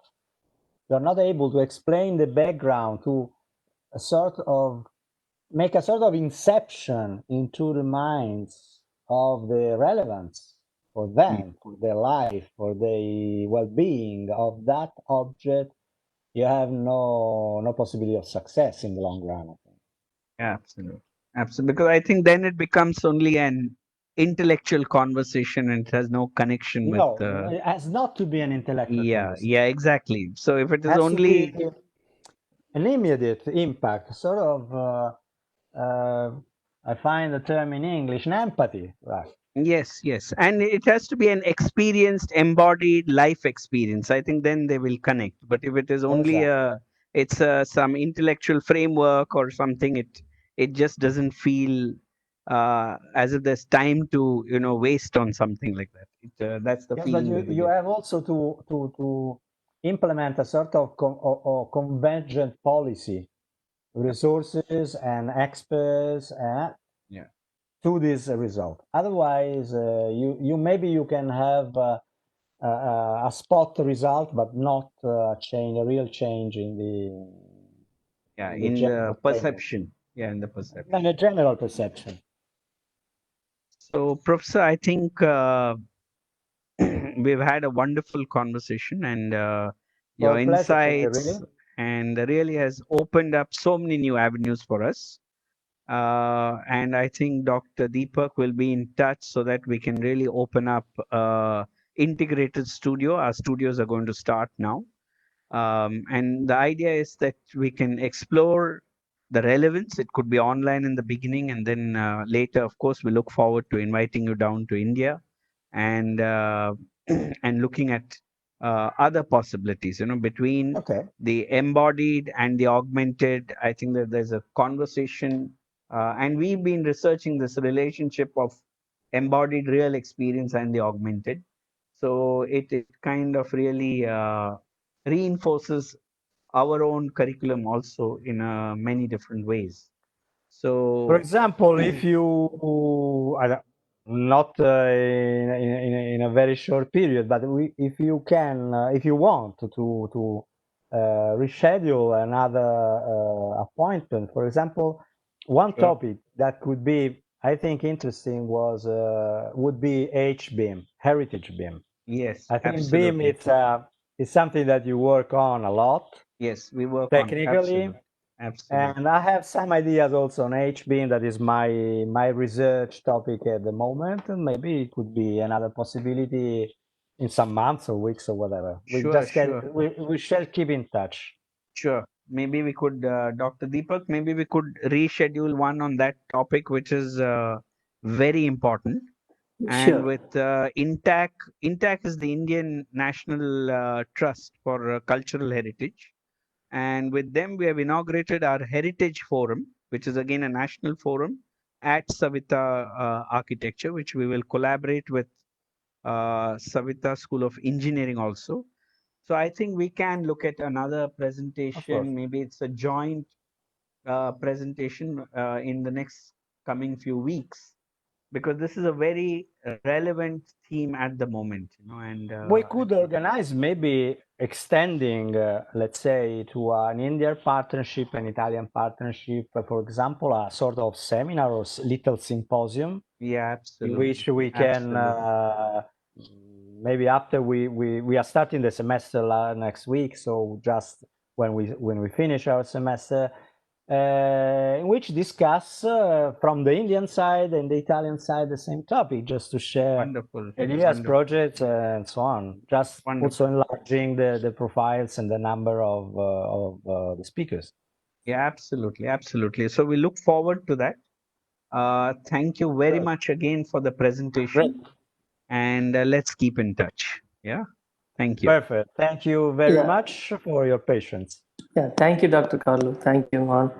able to explain the background, to make a sort of inception into the minds of the relevance for them, for their life, for the well-being of that object, you have no possibility of success in the long run, I think. Absolutely. Absolutely. Because I think then it becomes only an intellectual conversation and it has no connection with No, it has not to be an intellectual conversation. Yeah, exactly. So if it It is has only to be an immediate impact, sort of, I find the term in English, an empathy, right? yes, yes. And it has to be an experienced, embodied life experience. I think then they will connect. But if it is only Exactly. it's some intellectual framework or something, it just doesn't feel as if there's time to waste on something like that. That's the Yes, but feeling that we you get. have also to implement a sort of convergent policy, resources and experts Yeah. to this result. Otherwise, you maybe you can have a spot result, but not a real change in the In the general framework, perception. Yeah, in the perception. and the general perception. So, Professor, I think we've had a wonderful conversation, and your Well, pleasure for me, insights really. and really has opened up so many new avenues for us. And I think Dr. Deepak will be in touch so that we can really open up integrated studio. Our studios are going to start now. And the idea is that we can explore the relevance. It could be online in the beginning, and then later, of course, we look forward to inviting you down to India and and looking at other possibilities. Between Okay. the embodied and the augmented. I think that there's a conversation, and we've been researching this relationship of embodied real experience and the augmented. So it kind of really reinforces our own curriculum also in many different ways. For So example, if you, not in a very short period, but if you can, if you want to reschedule another appointment, for example, one sure. topic that could be, I think, interesting would be HBIM, heritage BIM. Yes, I think BIM absolutely. it's something that you work on a lot Yes, we work on technically. absolutely. Absolutely. And I have some ideas also on HBeam. That is my research topic at the moment, and maybe it could be another possibility in some months or weeks or whatever. Sure. We shall keep in touch. Sure. Maybe we could, Dr. Deepak, maybe we could reschedule one on that topic, which is very important. And Sure. with INTAC, INTAC is the Indian National Trust for Cultural Heritage. And with them, we have inaugurated our Heritage Forum, which is again a national forum at Saveetha Architecture, which we will collaborate with Saveetha School of Engineering also. So I think we can look at another presentation. Maybe it's a joint presentation in the next coming few weeks, because this is a very relevant theme at the moment, and We could organize maybe extending, let's say, to an Indian partnership, an Italian partnership, for example, a sort of seminar or little symposium. Yeah, In absolutely. which we can maybe after we are starting the semester next week, so just when we finish our semester, in which discuss from the Indian side and the Italian side the same topic, just to share Wonderful. ideas, projects, and so on. Just also enlarging the profiles and the number of the speakers. Yeah, absolutely. So we look forward to that. Thank you very much again for the presentation. Great. And let's keep in touch. Yeah. Thank you. Perfect. Thank you very much for your patience. Yeah, thank you, Dr. Carlo. Thank you all.